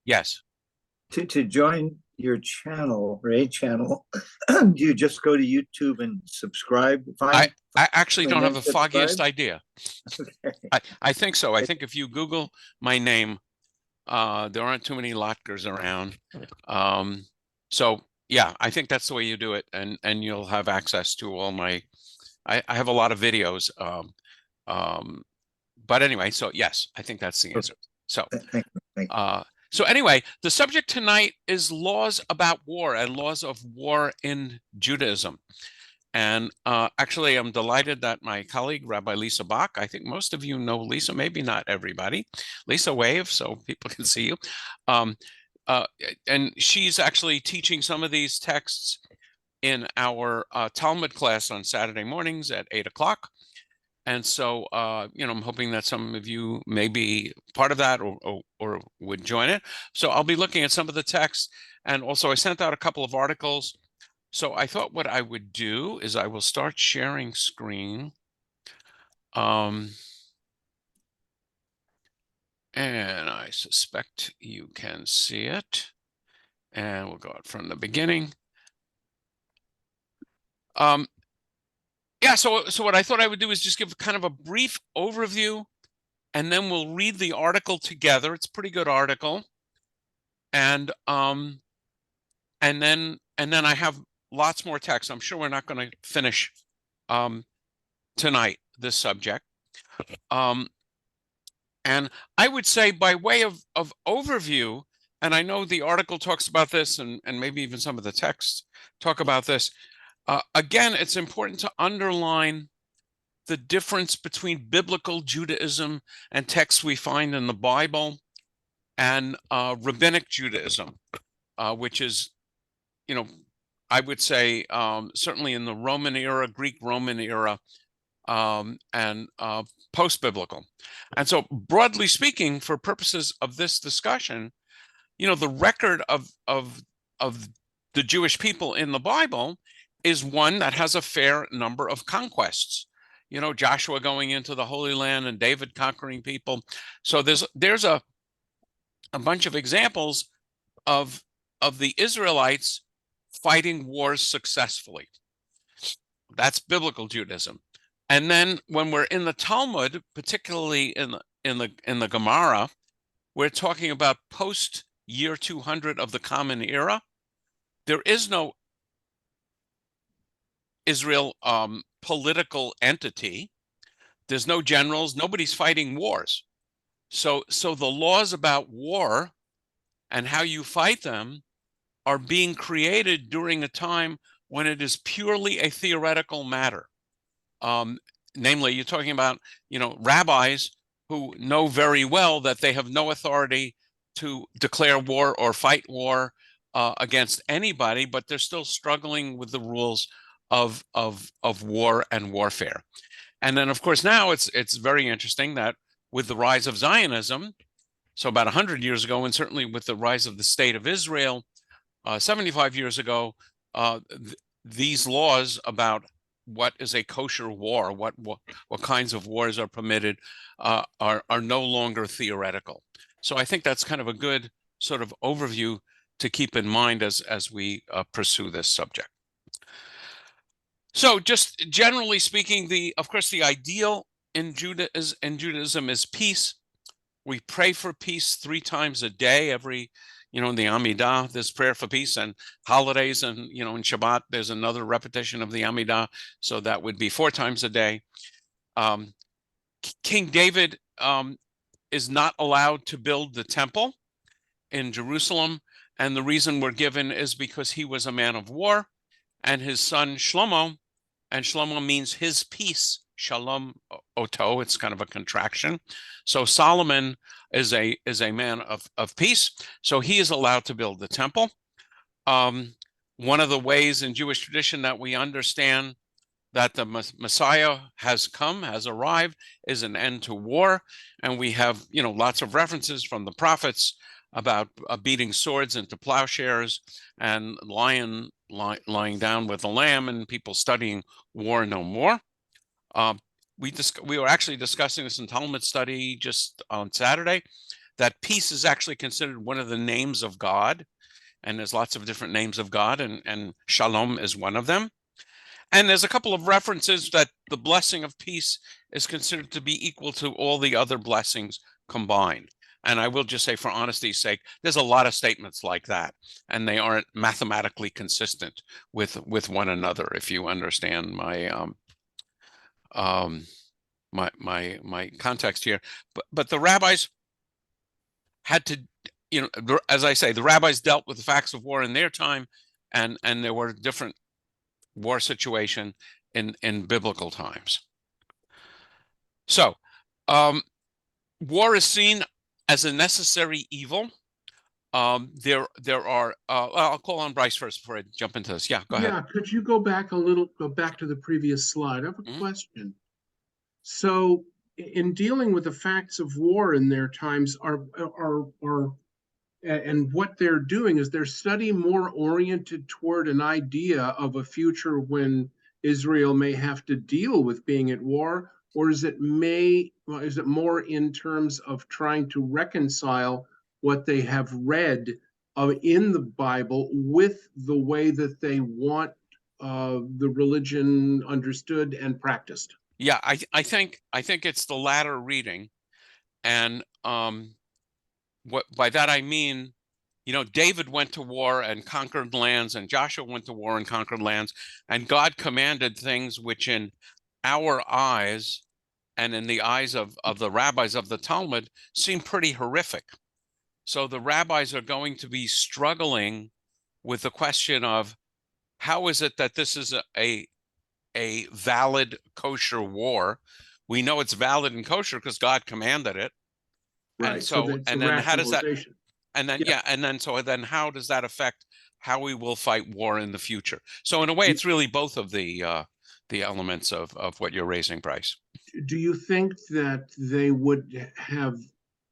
Yes. To join your channel or a channel, do you just go to YouTube and subscribe? I actually And don't have then the foggiest subscribe? idea. Okay. I think so. I think if you Google my name, there aren't too many Lotkers around. Um, so yeah, I think that's the way you do it, and you'll have access to all my. I have a lot of videos. Um, but anyway, so yes, I think that's the answer. So, Thank you. Thank you. so anyway, the subject tonight is laws about war and laws of war in Judaism. And actually, I'm delighted that my colleague, Rabbi Lisa Bach, I think most of you know Lisa, maybe not everybody. Lisa, wave so people can see you. Um, uh, and she's actually teaching some of these texts in our Talmud class on Saturday mornings at 8 o'clock. And so, I'm hoping that some of you may be part of that or would join it. So I'll be looking at some of the texts. And also, I sent out a couple of articles. So I thought what I would do is I will start sharing screen. And I suspect you can see it. And we'll go out from the beginning. Yeah, so what I thought I would do is just give kind of a brief overview, and then we'll read the article together. It's a pretty good article. And then I have lots more text. I'm sure we're not going to finish tonight this subject. And I would say by way of overview, and I know the article talks about this, and maybe even some of the texts talk about this. Again, it's important to underline the difference between biblical Judaism and texts we find in the Bible and rabbinic Judaism, which is, I would say certainly in the Roman era, Greek Roman era, and post-biblical. And so broadly speaking, for purposes of this discussion, the record of the Jewish people in the Bible is one that has a fair number of conquests. Joshua going into the Holy Land and David conquering people. So there's a bunch of examples of the Israelites fighting wars successfully. That's biblical Judaism. And then when we're in the Talmud, particularly in the Gemara, we're talking about post year 200 of the Common Era. There is no Israel political entity. There's no generals. Nobody's fighting wars. So the laws about war and how you fight them are being created during a time when it is purely a theoretical matter. Namely, you're talking about, rabbis who know very well that they have no authority to declare war or fight war against anybody, but they're still struggling with the rules of war and warfare. And then, of course, now it's very interesting that with the rise of Zionism, so about 100 years ago, and certainly with the rise of the State of Israel 75 years ago, these laws about what is a kosher war, what kinds of wars are permitted, are no longer theoretical. So I think that's kind of a good sort of overview to keep in mind as we pursue this subject. So just generally speaking, of course, the ideal in Judaism is peace. We pray for peace 3 times a day. In the Amidah, there's prayer for peace, and holidays, and in Shabbat, there's another repetition of the Amidah. So that would be 4 times a day. King David is not allowed to build the temple in Jerusalem. And the reason we're given is because he was a man of war, and his son Shlomo, and Shlomo means his peace, Shalom Oto, it's kind of a contraction. So Solomon is a man of peace. So he is allowed to build the temple. One of the ways in Jewish tradition that we understand that the Messiah has arrived, is an end to war. And we have, lots of references from the prophets about beating swords into plowshares and lying down with the lamb, and people studying war no more. We were actually discussing this in Talmud study just on Saturday, that peace is actually considered one of the names of God, and there's lots of different names of God, and shalom is one of them. And there's a couple of references that the blessing of peace is considered to be equal to all the other blessings combined. And I will just say, for honesty's sake, there's a lot of statements like that, and they aren't mathematically consistent with one another. If you understand my context here, but the rabbis had to, as I say, the rabbis dealt with the facts of war in their time, and there were different war situation in biblical times. So, war is seen as a necessary evil. There are. I'll call on Bryce first before I jump into this. Yeah, go ahead. Yeah, could you go back to the previous slide? I have a question. So, in dealing with the facts of war in their times, and what they're doing is their study more oriented toward an idea of a future when Israel may have to deal with being at war, or is it more in terms of trying to reconcile what they have read in the Bible with the way that they want the religion understood and practiced? Yeah, I think it's the latter reading, and what by that I mean, David went to war and conquered lands, and Joshua went to war and conquered lands, and God commanded things which in our eyes and in the eyes of the rabbis of the Talmud seem pretty horrific. So the rabbis are going to be struggling with the question of how is it that this is a valid kosher war? We know it's valid and kosher because God commanded it. Right. And so and then how does that, and then Yeah. and then how does that affect how we will fight war in the future? So in a way, it's really both of the elements of what you're raising, Bryce. Do you think that they would have,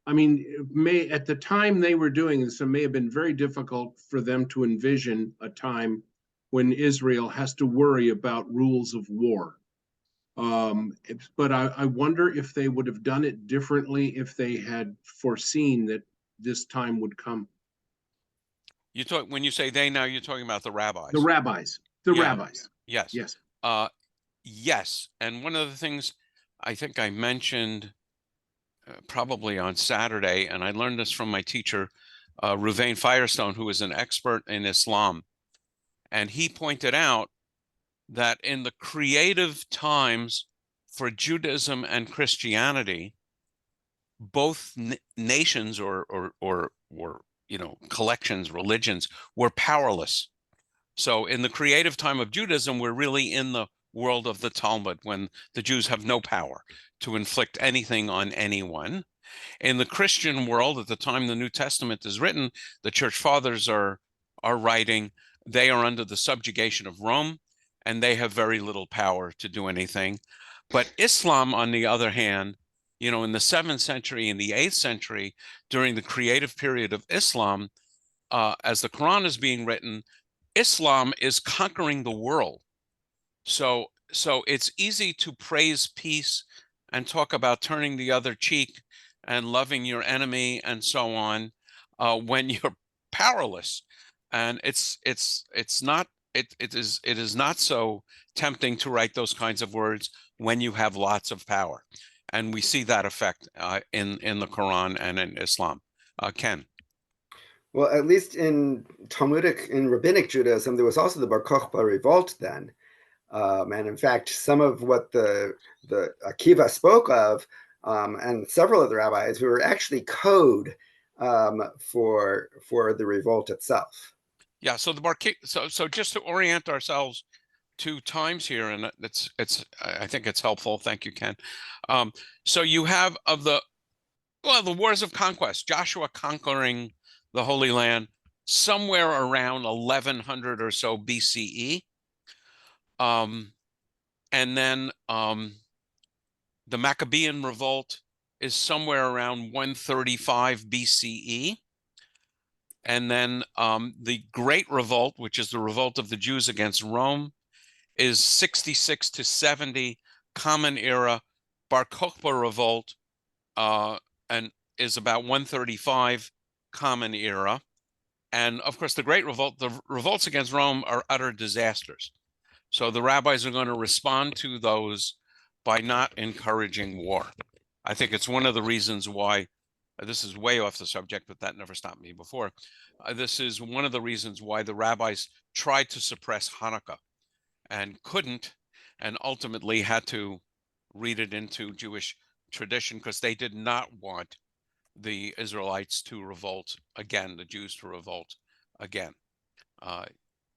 I mean, at the time they were doing this, it may have been very difficult for them to envision a time when Israel has to worry about rules of war. But I wonder if they would have done it differently if they had foreseen that this time would come. When you say they now, you're talking about the rabbis. The rabbis. The Yeah. rabbis. Yes. Yes. Yes. And one of the things I think I mentioned probably on Saturday, and I learned this from my teacher, Ruvain Firestone, who is an expert in Islam. And he pointed out that in the creative times for Judaism and Christianity, both nations or collections, religions were powerless. So in the creative time of Judaism, we're really in the world of the Talmud, when the Jews have no power to inflict anything on anyone. In the Christian world, at the time the New Testament is written, the church fathers are writing, they are under the subjugation of Rome, and they have very little power to do anything. But Islam, on the other hand, in the 7th century and the 8th century, during the creative period of Islam, as the Quran is being written, Islam is conquering the world. So it's easy to praise peace and talk about turning the other cheek and loving your enemy and so on when you're powerless. And it is not so tempting to write those kinds of words when you have lots of power. And we see that effect in the Quran and in Islam. Ken. Well, at least in Rabbinic Judaism, there was also the Bar Kokhba revolt then. And in fact, some of what the Akiva spoke of, and several of the rabbis, were actually code for the revolt itself. Yeah. So so just to orient ourselves to times here, and I think it's helpful. Thank you, Ken. So you have the wars of conquest, Joshua conquering the Holy Land somewhere around 1100 or so BCE. And then the Maccabean revolt is somewhere around 135 BCE. And then the Great Revolt, which is the revolt of the Jews against Rome, is 66 to 70 Common Era. Bar Kokhba revolt, and is about 135 Common Era. And of course, the Great Revolt, the revolts against Rome are utter disasters. So the rabbis are going to respond to those by not encouraging war. I think it's one of the reasons why, this is way off the subject, but that never stopped me before. This is one of the reasons why the rabbis tried to suppress Hanukkah and couldn't, and ultimately had to read it into Jewish tradition because they did not want the Israelites to revolt again, the Jews to revolt again.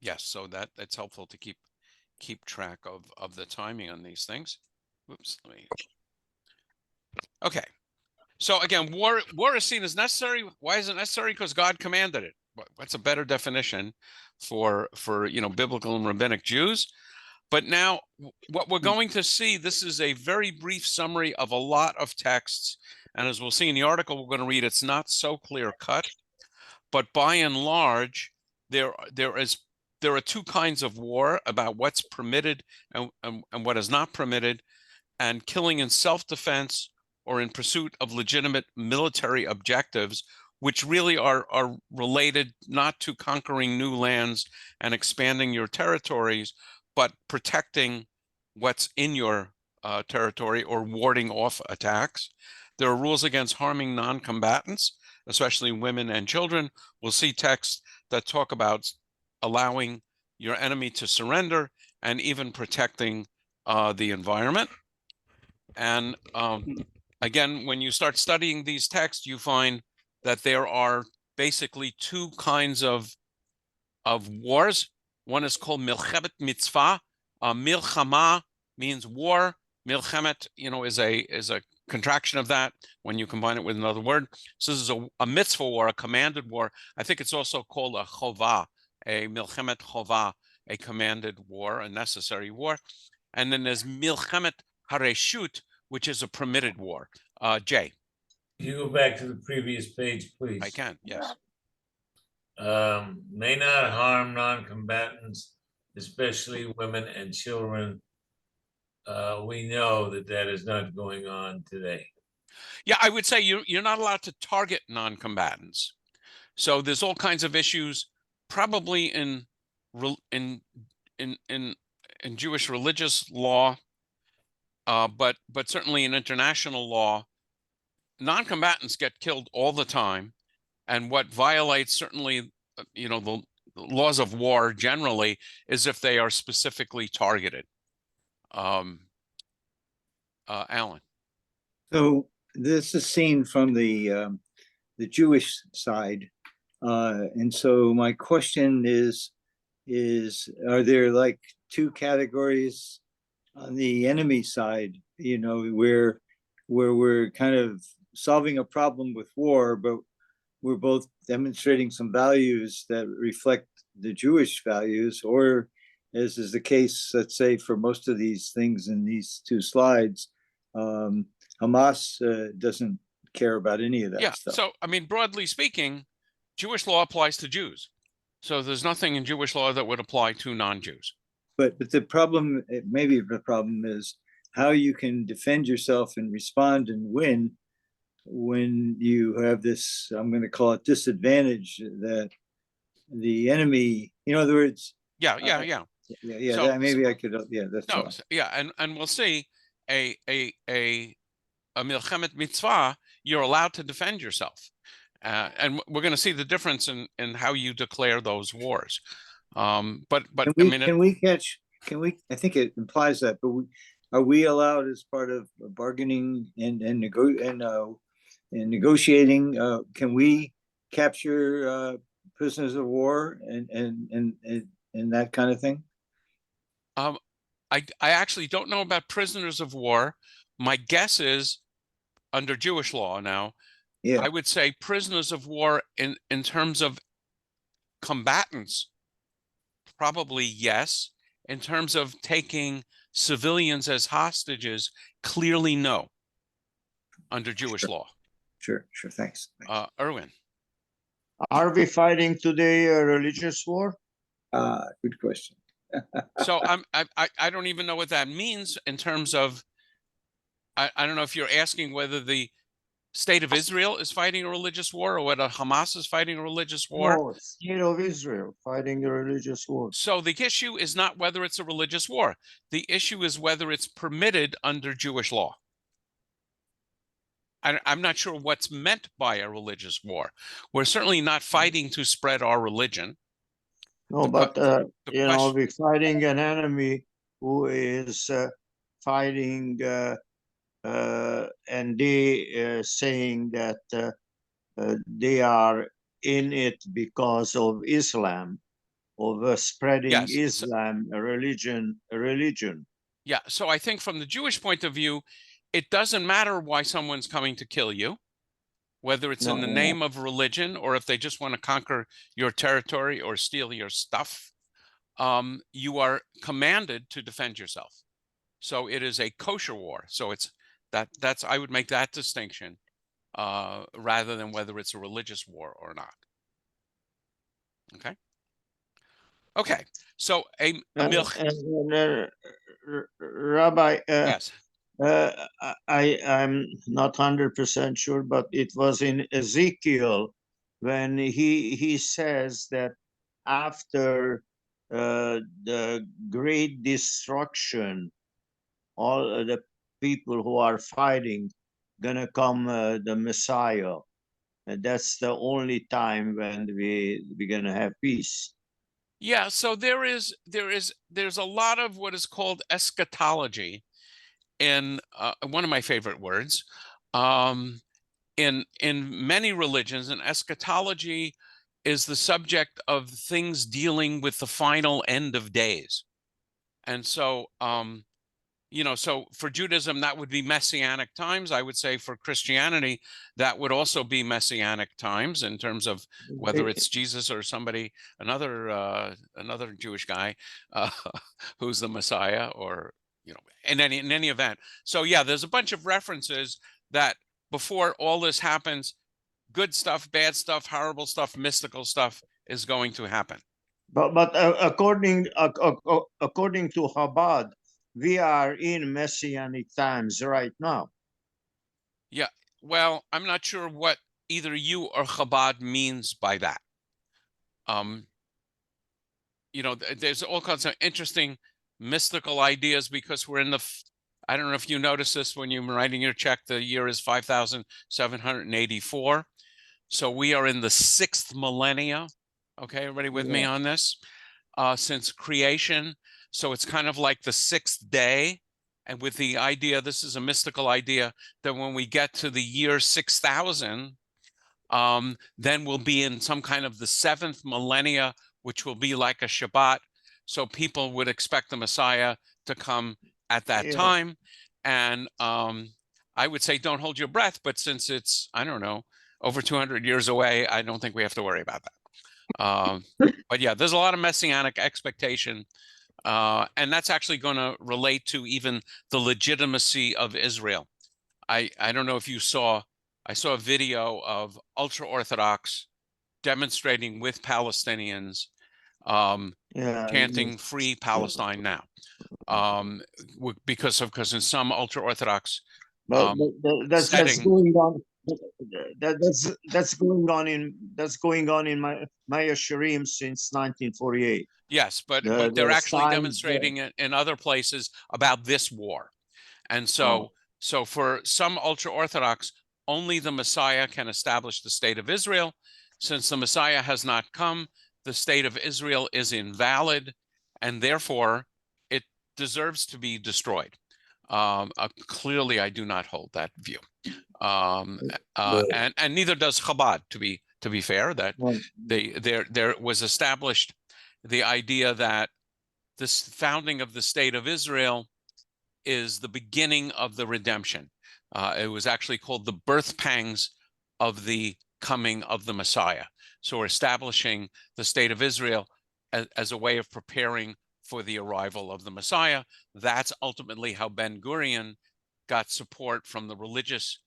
Yes, so that's helpful to keep track of the timing on these things. Whoops, let me. Okay, so again, war is seen as necessary. Why is it necessary? Because God commanded it. What's a better definition for biblical and rabbinic Jews? But now, what we're going to see, this is a very brief summary of a lot of texts. And as we'll see in the article we're going to read, it's not so clear cut. But by and large, there are two kinds of war about what's permitted and what is not permitted, and killing in self-defense or in pursuit of legitimate military objectives, which really are related not to conquering new lands and expanding your territories, but protecting what's in your territory or warding off attacks. There are rules against harming non-combatants, especially women and children. We'll see texts that talk about allowing your enemy to surrender and even protecting the environment. And again, when you start studying these texts, you find that there are basically two kinds of wars. One is called milchemet mitzvah. Milchama means war. Milchemet, is a contraction of that when you combine it with another word. So this is a mitzvah war, a commanded war. I think it's also called a chovah, a milchemet chovah, a commanded war, a necessary war. And then there's milchemet hareshut, which is a permitted war. Jay. Can you go back to the previous page, please? I can, yes. May not harm non-combatants, especially women and children. We know that is not going on today. Yeah, I would say you're not allowed to target non-combatants. So there's all kinds of issues, probably in Jewish religious law, but certainly in international law, non-combatants get killed all the time. And what violates certainly, the laws of war generally is if they are specifically targeted. Alan. So this is seen from the Jewish side, and so my question is are there like two categories on the enemy side? Where we're kind of solving a problem with war, but we're both demonstrating some values that reflect the Jewish values, or as is the case, let's say, for most of these things in these two slides, Hamas doesn't care about any of that stuff. So, broadly speaking, Jewish law applies to Jews. So there's nothing in Jewish law that would apply to non-Jews. But the problem, maybe the problem is how you can defend yourself and respond and win when you have this, I'm going to call it disadvantage, that the enemy, in other words. Yeah. So, maybe I could, that's no, and we'll see a milchemet mitzvah, you're allowed to defend yourself. And we're going to see the difference in how you declare those wars. But I think it implies that, but are we allowed as part of bargaining and negotiating? Can we capture prisoners of war and that kind of thing? I actually don't know about prisoners of war. My guess is under Jewish law now, I would say prisoners of war in terms of combatants, probably yes. In terms of taking civilians as hostages, clearly no, under Jewish law. Sure, thanks. Erwin. Are we fighting today a religious war? Good question. So I don't even know what that means in terms of, I don't know if you're asking whether the State of Israel is fighting a religious war, or whether Hamas is fighting a religious war. No, state of Israel fighting a religious war. So the issue is not whether it's a religious war. The issue is whether it's permitted under Jewish law. I'm not sure what's meant by a religious war. We're certainly not fighting to spread our religion. No, The but the you know, question- we're fighting an enemy who is fighting, and they saying that they are in it because of Islam, of spreading Yes, so- Islam, a religion. Yeah, so I think from the Jewish point of view, it doesn't matter why someone's coming to kill you, whether it's in the No. name of religion or if they just want to conquer your territory or steal your stuff. You are commanded to defend yourself. So it is a kosher war. So it's that's I would make that distinction rather than whether it's a religious war or not. Okay. Okay. So a milch. Rabbi, Yes. I'm not 100% sure, but it was in Ezekiel when he says that after the great destruction, all the people who are fighting gonna come the Messiah, and that's the only time when we're gonna have peace. Yeah, so there's a lot of what is called eschatology in one of my favorite words. In many religions, and eschatology is the subject of things dealing with the final end of days. And so you know, so for Judaism, that would be messianic times. I would say for Christianity, that would also be messianic times in terms of whether it's Jesus or somebody, another Jewish guy who's the Messiah, or you know, in any event. So yeah, there's a bunch of references that before all this happens, good stuff, bad stuff, horrible stuff, mystical stuff is going to happen. But according to Chabad, we are in messianic times right now. Yeah, well, I'm not sure what either you or Chabad means by that. You know, there's all kinds of interesting mystical ideas because we're in the, I don't know if you noticed this when you were writing your check, the year is 5,784. So we are in the 6th millennia. Okay, everybody with me on this? Since creation. So it's kind of like the 6th day. And with the idea, this is a mystical idea, that when we get to the year 6000, then we'll be in some kind of the 7th millennia, which will be like a Shabbat. So people would expect the Messiah to come at that time. And I would say don't hold your breath, but since it's, I don't know, over 200 years away, I don't think we have to worry about that. But yeah, there's a lot of messianic expectation. And that's actually going to relate to even the legitimacy of Israel. I don't know if you saw, I saw a video of ultra-Orthodox demonstrating with Palestinians, chanting "Free Palestine Now," because in some ultra-Orthodox that's going on. That's going on in Maya Sharim since 1948. Yes, but they're actually demonstrating it in other places about this war. And so for some ultra-Orthodox, only the Messiah can establish the state of Israel. Since the Messiah has not come, the state of Israel is invalid, and therefore it deserves to be destroyed. Clearly, I do not hold that view. And neither does Chabad, to be fair, that there was established the idea that this founding of the state of Israel is the beginning of the redemption. It was actually called the birth pangs of the coming of the Messiah. So we're establishing the state of Israel as a way of preparing for the arrival of the Messiah. That's ultimately how Ben-Gurion got support from the religious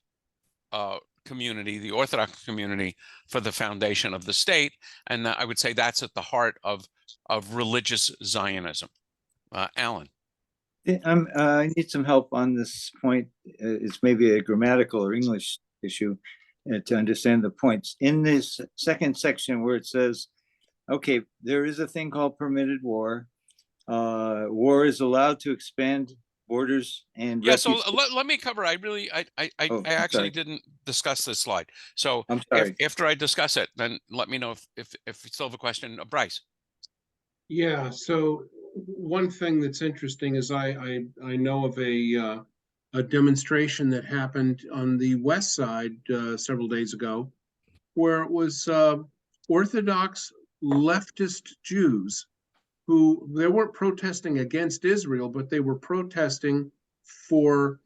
community, the Orthodox community, for the foundation of the state. And I would say that's at the heart of religious Zionism. Alan. I need some help on this point. It's maybe a grammatical or English issue to understand the points. In this second section where it says, okay, there is a thing called permitted war. War is allowed to expand borders and Yeah, so refuge. let me cover. I Oh, I'm actually sorry. didn't discuss this slide. So I'm sorry. after I discuss it, then let me know if you still have a question. Bryce. Yeah, so one thing that's interesting is I know of a demonstration that happened on the west side several days ago, where it was Orthodox leftist Jews who they weren't protesting against Israel, but they were protesting for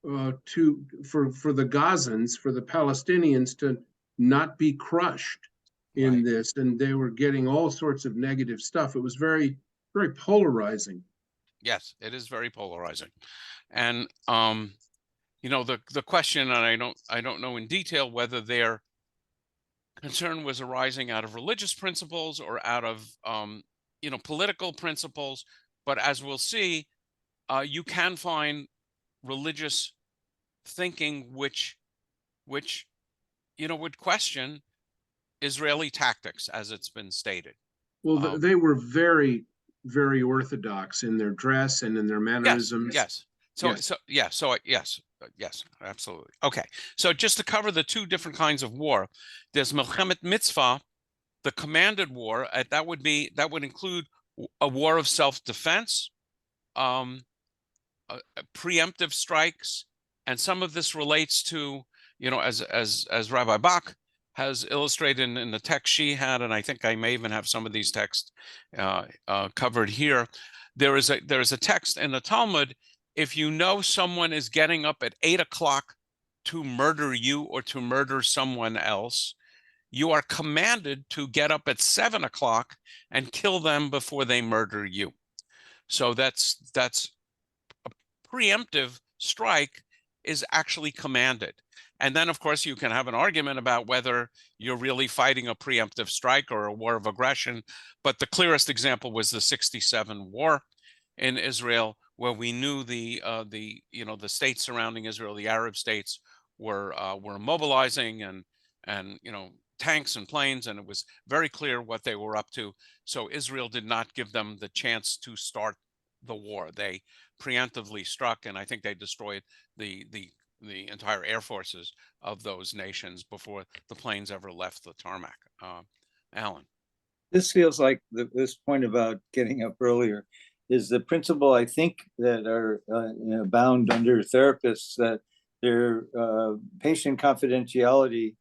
for the Gazans, for the Palestinians to not be crushed in Right. this, and they were getting all sorts of negative stuff. It was very, very polarizing. Yes, it is very polarizing. And you know, the question, and I don't know in detail whether their concern was arising out of religious principles or out of you know, political principles, but as we'll see, you can find religious thinking which you know, would question Israeli tactics, as it's been stated. Well, they were very, very Orthodox in their dress and in their Yes, mannerisms. yes. So, Yes. yes, absolutely. Okay, so just to cover the two different kinds of war, there's Milchemet Mitzvah, the commanded war. That would include a war of self-defense, preemptive strikes, and some of this relates to, you know, as Rabbi Bach has illustrated in the text she had, and I think I may even have some of these texts covered here. There is a text in the Talmud. If you know someone is getting up at 8 o'clock to murder you or to murder someone else, you are commanded to get up at 7 o'clock and kill them before they murder you. So that's a preemptive strike is actually commanded. And then, of course, you can have an argument about whether you're really fighting a preemptive strike or a war of aggression. But the clearest example was the '67 war in Israel, where we knew the you know, the states surrounding Israel, the Arab states, were mobilizing and you know, tanks and planes, and it was very clear what they were up to. So Israel did not give them the chance to start the war. They preemptively struck, and I think they destroyed the entire air forces of those nations before the planes ever left the tarmac. Alan. This feels like this point about getting up earlier is the principle, I think, that are you know, bound under therapists, that their patient confidentiality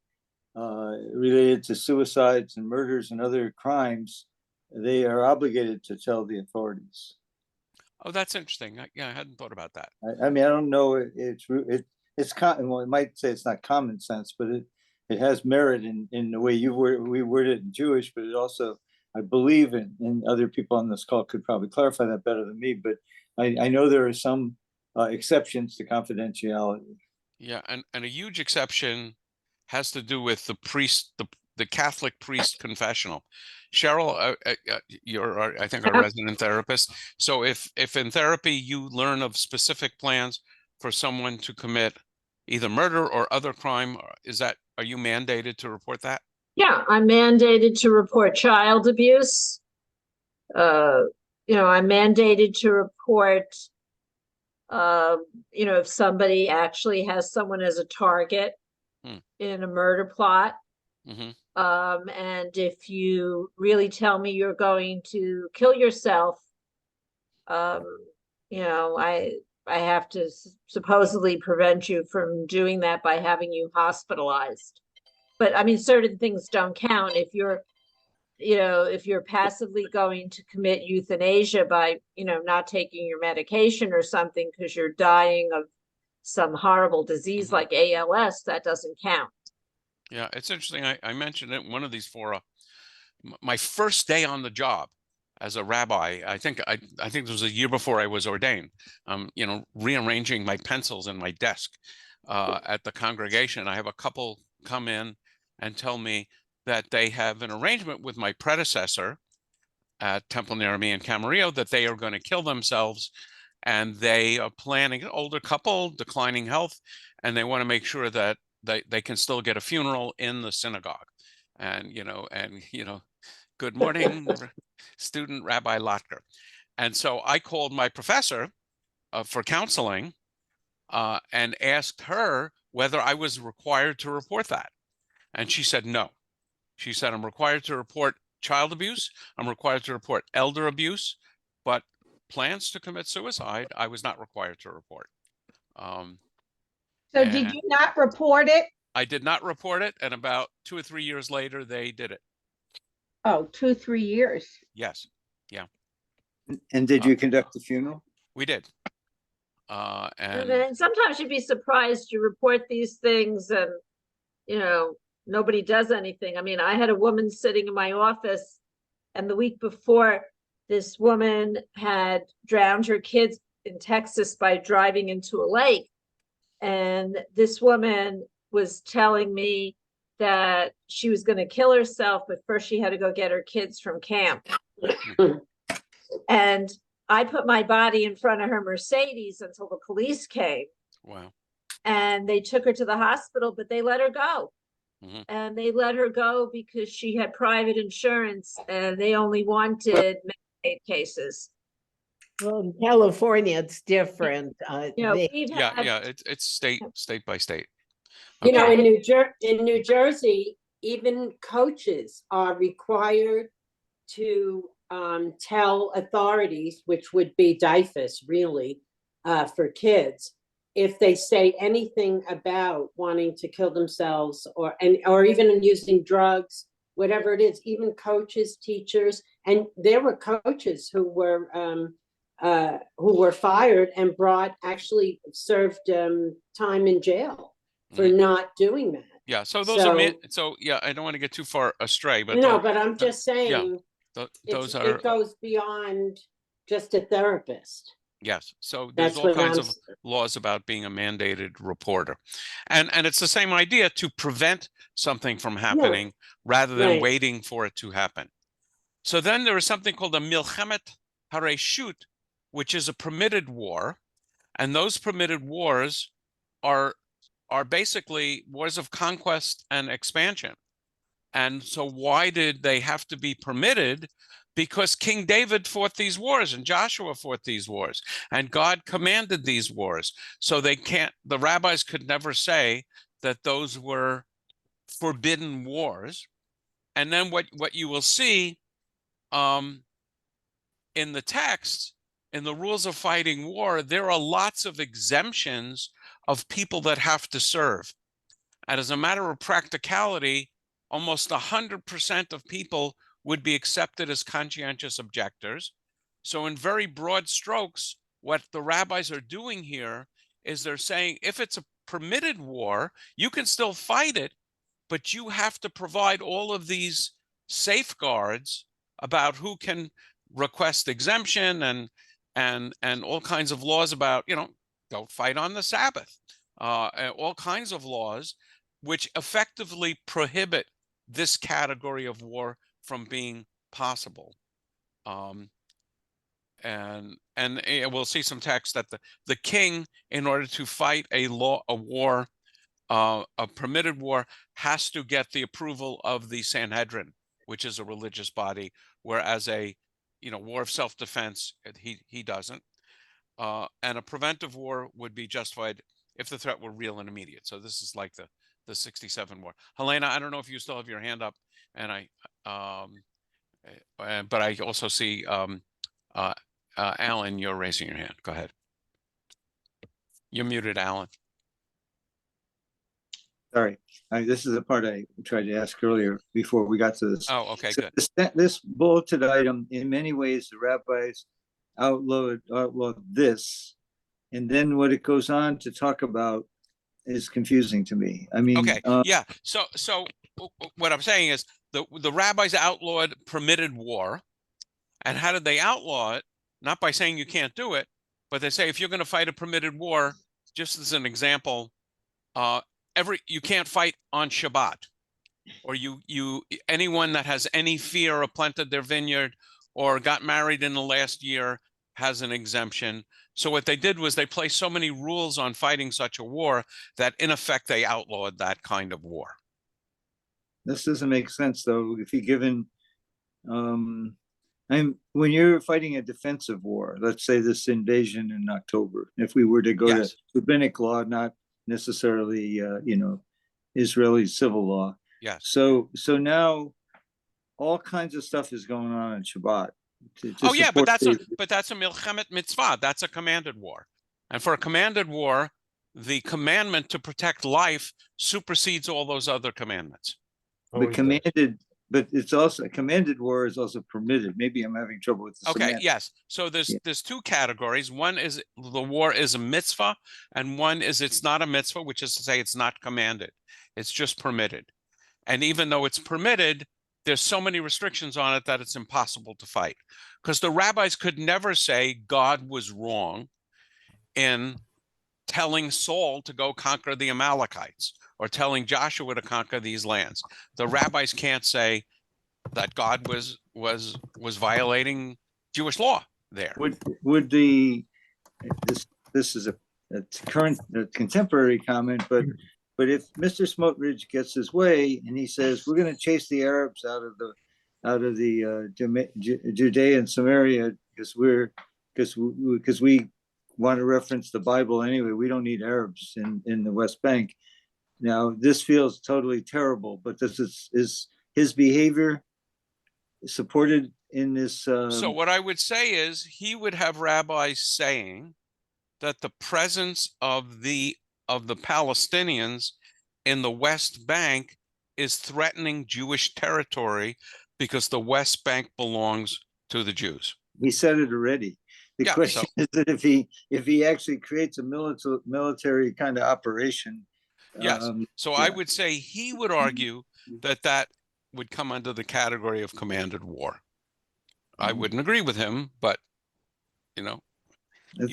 related to suicides and murders and other crimes, they are obligated to tell the authorities. Oh, that's interesting. Yeah, I hadn't thought about that. I mean, I don't know. It's well, it might say it's not common sense, but it has merit in the way we word it in Jewish, but it also, I believe in other people on this call could probably clarify that better than me, but I know there are some exceptions to confidentiality. Yeah, and a huge exception has to do with the priest, the Catholic priest confessional. Cheryl, you're, I think, a resident therapist. So if in therapy you learn of specific plans for someone to commit either murder or other crime, are you mandated to report that? Yeah, I'm mandated to report child abuse. You know, I'm mandated to report, you know, if somebody actually has someone as a target in a murder plot. Mm-hmm. And if you really tell me you're going to kill yourself, you know, I have to supposedly prevent you from doing that by having you hospitalized. But I mean, certain things don't count. If you're, you know, if you're passively going to commit euthanasia by, you know, not taking your medication or something because you're dying of some horrible disease like ALS, that doesn't count. Yeah, it's interesting. I mentioned it in one of these fora. My first day on the job as a rabbi, I think it was a year before I was ordained. You know, rearranging my pencils in my desk at the congregation. I have a couple come in and tell me that they have an arrangement with my predecessor at Temple Nerami in Camarillo that they are going to kill themselves, and they are planning, an older couple, declining health, and they want to make sure that they can still get a funeral in the synagogue. And, good morning, student Rabbi Lotker. And so I called my professor for counseling and asked her whether I was required to report that. And she said, no. She said, I'm required to report child abuse. I'm required to report elder abuse, but plans to commit suicide, I was not required to report. So did and you not report it? I did not report it. And about 2 or 3 years later, they did it. Oh, 2-3 years. Yes, And did you conduct the funeral? we did. And And then sometimes you'd be surprised, you report these things and, nobody does anything. I mean, I had a woman sitting in my office, and the week before, this woman had drowned her kids in Texas by driving into a lake. And this woman was telling me that she was going to kill herself, but first she had to go get her kids from camp. And I put my body in front of her Mercedes until the police came, wow. and they took her to the hospital, but they let her go. Mhm. And they let her go because she had private insurance, and they only wanted Medicaid cases. Well, in California, it's different. We've Yeah, had, it's state by state. You know, Okay. in New Jersey, even coaches are required to tell authorities, which would be DIFUS really, for kids, if they say anything about wanting to kill themselves or even using drugs, whatever it is, even coaches, teachers, and there were coaches who were fired and actually served time in jail for not doing that. Yeah, so those are So- yeah, I don't want to get too far astray, but No, but I'm just yeah, saying, those are it goes beyond just a therapist. yes. So there's That's all what kinds I'm, of laws about being a mandated reporter. And it's the same idea to prevent something from happening rather than right. waiting for it to happen. So then there is something called a milchemet hareshut, which is a permitted war. And those permitted wars are basically wars of conquest and expansion. And so why did they have to be permitted? Because King David fought these wars and Joshua fought these wars and God commanded these wars. So the rabbis could never say that those were forbidden wars. And then what you will see in the text, in the rules of fighting war, there are lots of exemptions of people that have to serve. And as a matter of practicality, almost 100% of people would be accepted as conscientious objectors. So in very broad strokes, what the rabbis are doing here is they're saying, if it's a permitted war, you can still fight it, but you have to provide all of these safeguards about who can request exemption and all kinds of laws about, don't fight on the Sabbath, all kinds of laws which effectively prohibit this category of war from being possible. And we'll see some text that the king, in order to fight a war, a permitted war, has to get the approval of the Sanhedrin, which is a religious body, whereas a war of self-defense, he doesn't. And a preventive war would be justified if the threat were real and immediate. So this is like the 67 war. Helena, I don't know if you still have your hand up, and but I also see Alan, you're raising your hand. Go ahead. You're muted, Alan. Sorry, this is the part I tried to ask earlier before we got to this. Oh, okay, So good. this bulleted item, in many ways, the rabbis outlawed this, and then what it goes on to talk about is confusing to me. I mean, Okay, yeah. So what I'm saying is the rabbis outlawed permitted war, and how did they outlaw it? Not by saying you can't do it, but they say if you're going to fight a permitted war, just as an example, you can't fight on Shabbat, or anyone that has any fear or planted their vineyard or got married in the last year has an exemption. So what they did was they placed so many rules on fighting such a war that in effect they outlawed that kind of war. This doesn't make sense though, if you're given, when you're fighting a defensive war, let's say this invasion in October, if we were to go to Yes. rabbinic law, not necessarily, Israeli civil law. Yes. So now all kinds of stuff is going on Shabbat. Oh yeah, but support that's a milchemet mitzvah. That's a commanded war, and for a commanded war, the commandment to protect life supersedes all those other commandments. the Always does. commanded, but it's also a commanded war is also permitted. Maybe I'm having trouble with the Okay, semantics. yes. So there's Yeah. there's two categories. One is the war is a mitzvah, and one is it's not a mitzvah, which is to say it's not commanded. It's just permitted. And even though it's permitted, there's so many restrictions on it that it's impossible to fight. Because the rabbis could never say God was wrong in telling Saul to go conquer the Amalekites or telling Joshua to conquer these lands. The rabbis can't say that God was violating Jewish law there. Would this is a current, contemporary comment, but if Mr. Smotrich gets his way and he says we're going to chase the Arabs out of the Judea and Samaria because we want to reference the Bible anyway, we don't need Arabs in the West Bank. Now this feels totally terrible, but this is his behavior supported in this? So what I would say is he would have rabbis saying that the presence of the Palestinians in the West Bank is threatening Jewish territory because the West Bank belongs to the Jews. He said it already. The Yeah, question is that if he actually creates a military kind of operation. Yes. So I yeah. would say he would argue that would come under the category of commanded war. I Mhm. wouldn't agree with him, but That's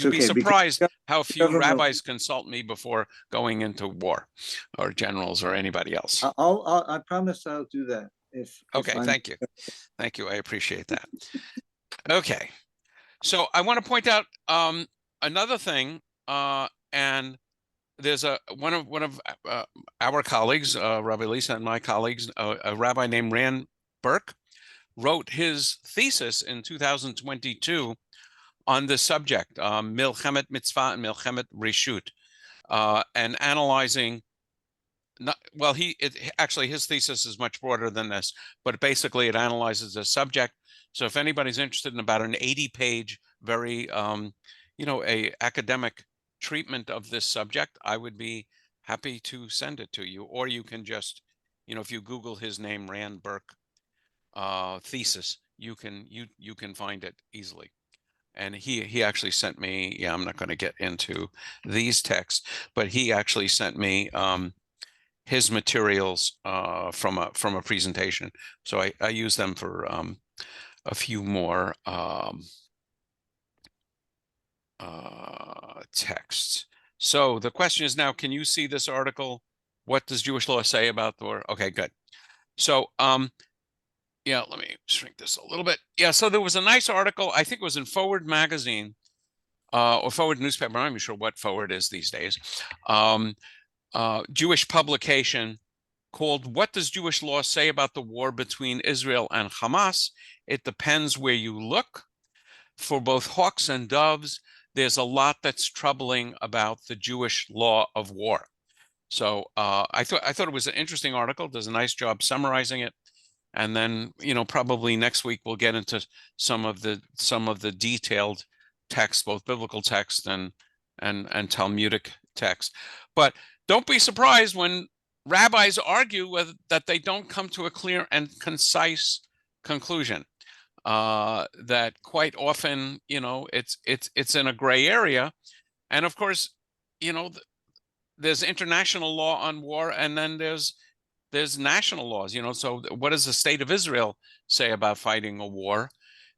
you'd be okay, because surprised how few government- rabbis consult me before going into war, or generals or anybody else. I promise I'll do that if Okay, I'm- thank you. Thank you. I appreciate that. Okay. So I want to point out another thing, and there's one of our colleagues, Rabbi Lisa and my colleagues, a rabbi named Rand Burke, wrote his thesis in 2022 on the subject, Milchemet Mitzvah and Milchemet Reshut, and analyzing. Actually his thesis is much broader than this, but basically it analyzes the subject. So if anybody's interested in about an 80-page, very a academic treatment of this subject, I would be happy to send it to you. Or you can just, if you Google his name, Rand Burke thesis, you can find it easily. And he actually sent me, I'm not going to get into these texts, but he actually sent me his materials from a presentation. So I use them for a few more texts. So the question is now, can you see this article? What does Jewish law say about the war? Okay, good. So yeah, let me shrink this a little bit. Yeah, so there was a nice article, I think it was in Forward magazine, or Forward newspaper, I'm not even sure what Forward is these days. Jewish publication called "What Does Jewish Law Say About the War Between Israel and Hamas?" It depends where you look. For both hawks and doves, there's a lot that's troubling about the Jewish law of war. So I thought it was an interesting article. Does a nice job summarizing it. And then, probably next week we'll get into some of the detailed text, both biblical text and Talmudic text. But don't be surprised when rabbis argue that they don't come to a clear and concise conclusion. That quite often, it's in a gray area. And of course, there's international law on war, and then there's national laws, so what does the state of Israel say about fighting a war?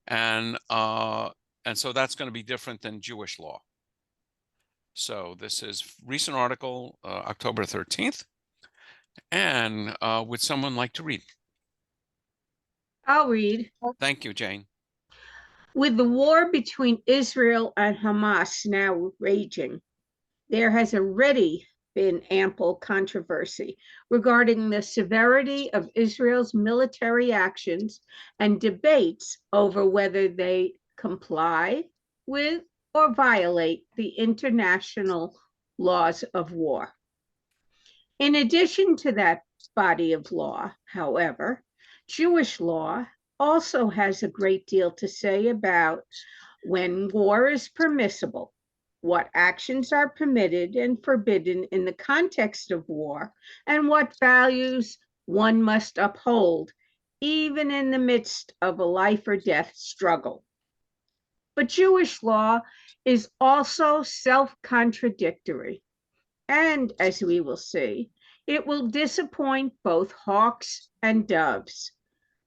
And so that's going to be different than Jewish law. So this is recent article, October 13th. And would someone like to read? I'll read. Thank you, Jane. With the war between Israel and Hamas now raging, there has already been ample controversy regarding the severity of Israel's military actions and debates over whether they comply with or violate the international laws of war. In addition to that body of law, however, Jewish law also has a great deal to say about when war is permissible, what actions are permitted and forbidden in the context of war, and what values one must uphold, even in the midst of a life or death struggle. But Jewish law is also self-contradictory, and as we will see, it will disappoint both hawks and doves.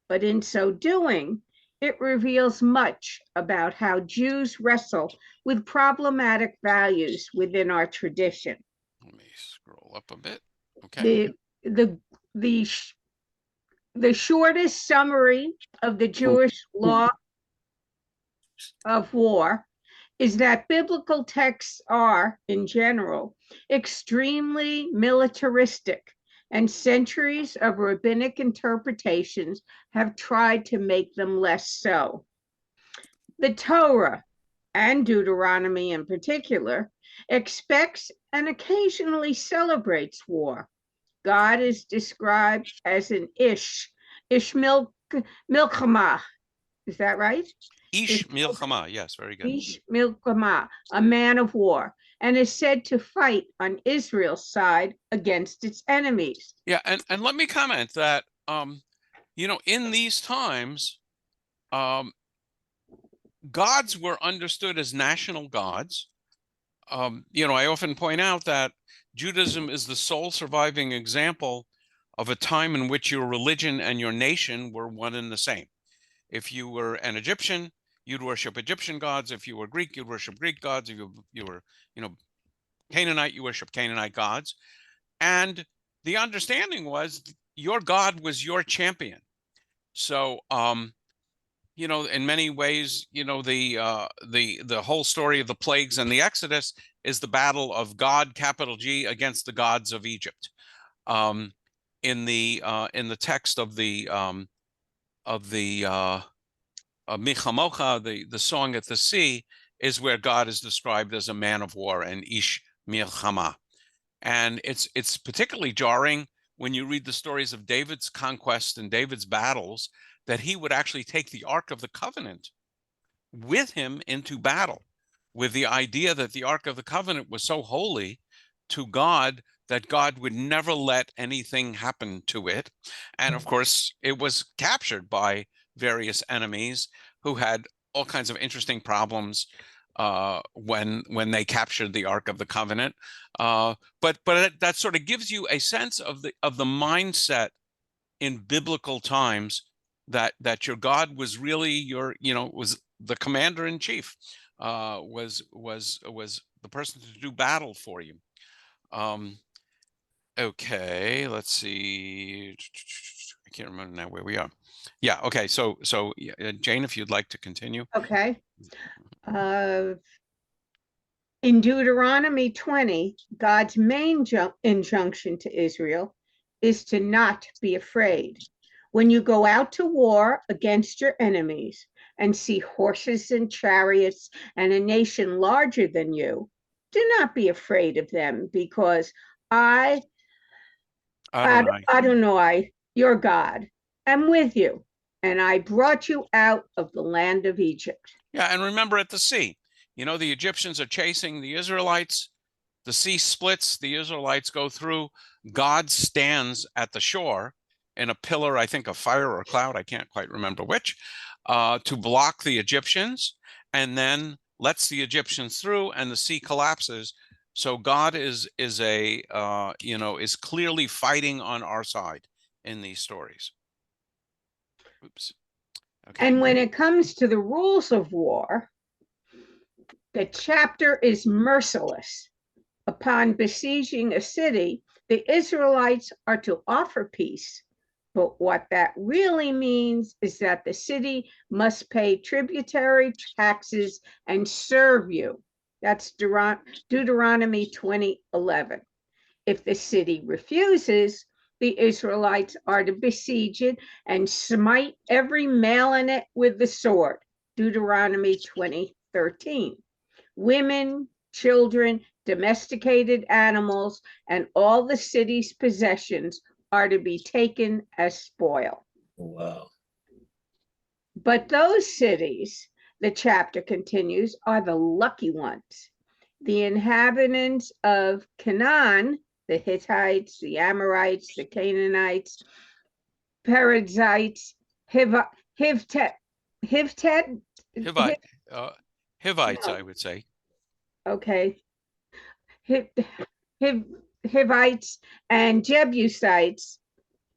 But in so doing, it reveals much about how Jews wrestle with problematic values within our tradition. Let me scroll up a bit. Okay. The shortest summary of the Jewish law of war is that biblical texts are, in general, extremely militaristic, and centuries of rabbinic interpretations have tried to make them less so. The Torah, and Deuteronomy in particular, expects and occasionally celebrates war. God is described as an Ish Milchama. Is that right? Ish Milchama, yes, very good. Ish Milchama, a man of war, and is said to fight on Israel's side against its enemies. Yeah, and let me comment that in these times, gods were understood as national gods. I often point out that Judaism is the sole surviving example of a time in which your religion and your nation were one and the same. If you were an Egyptian, you'd worship Egyptian gods. If you were Greek, you'd worship Greek gods. If you were, Canaanite, you worship Canaanite gods. And the understanding was your God was your champion. So, in many ways, the whole story of the plagues and the Exodus is the battle of God, capital G, against the gods of Egypt. In the text of the Michamocha, the song at the sea, is where God is described as a man of war, and Ish Milchama. And it's particularly jarring when you read the stories of David's conquest and David's battles, that he would actually take the Ark of the Covenant with him into battle, with the idea that the Ark of the Covenant was so holy to God that God would never let anything happen to it. And of course, it was captured by various enemies who had all kinds of interesting problems when they captured the Ark of the Covenant. But that sort of gives you a sense of the mindset in biblical times, that your God was really was the commander in chief, was the person to do battle for you. Okay, let's see. I can't remember now where we are. Yeah. Okay. So Jane, if you'd like to continue. Okay. In Deuteronomy 20, God's main injunction to Israel is to not be afraid. When you go out to war against your enemies and see horses and chariots and a nation larger than you, do not be afraid of them, because Adonai, your God, am with you, and I brought you out of the land of Egypt. Yeah, and remember at the sea, the Egyptians are chasing the Israelites. The sea splits, the Israelites go through. God stands at the shore in a pillar, I think, of fire or cloud, I can't quite remember which, to block the Egyptians, and then lets the Egyptians through, and the sea collapses. So God is clearly fighting on our side in these stories. Oops. Okay. And when it comes to the rules of war, the chapter is merciless. Upon besieging a city, the Israelites are to offer peace, But what that really means is that the city must pay tributary taxes and serve you. That's Deuteronomy 20:11. If the city refuses, the Israelites are to besiege it and smite every male in it with the sword. Deuteronomy 20:13. Women, children, domesticated animals, and all the city's possessions are to be taken as spoil. Wow. But those cities, the chapter continues, are the lucky ones. The inhabitants of Canaan, the Hittites, the Amorites, the Canaanites, Perizzites, Hivtet, Hivite, Hivites, No. I would say. okay, Hivites and Jebusites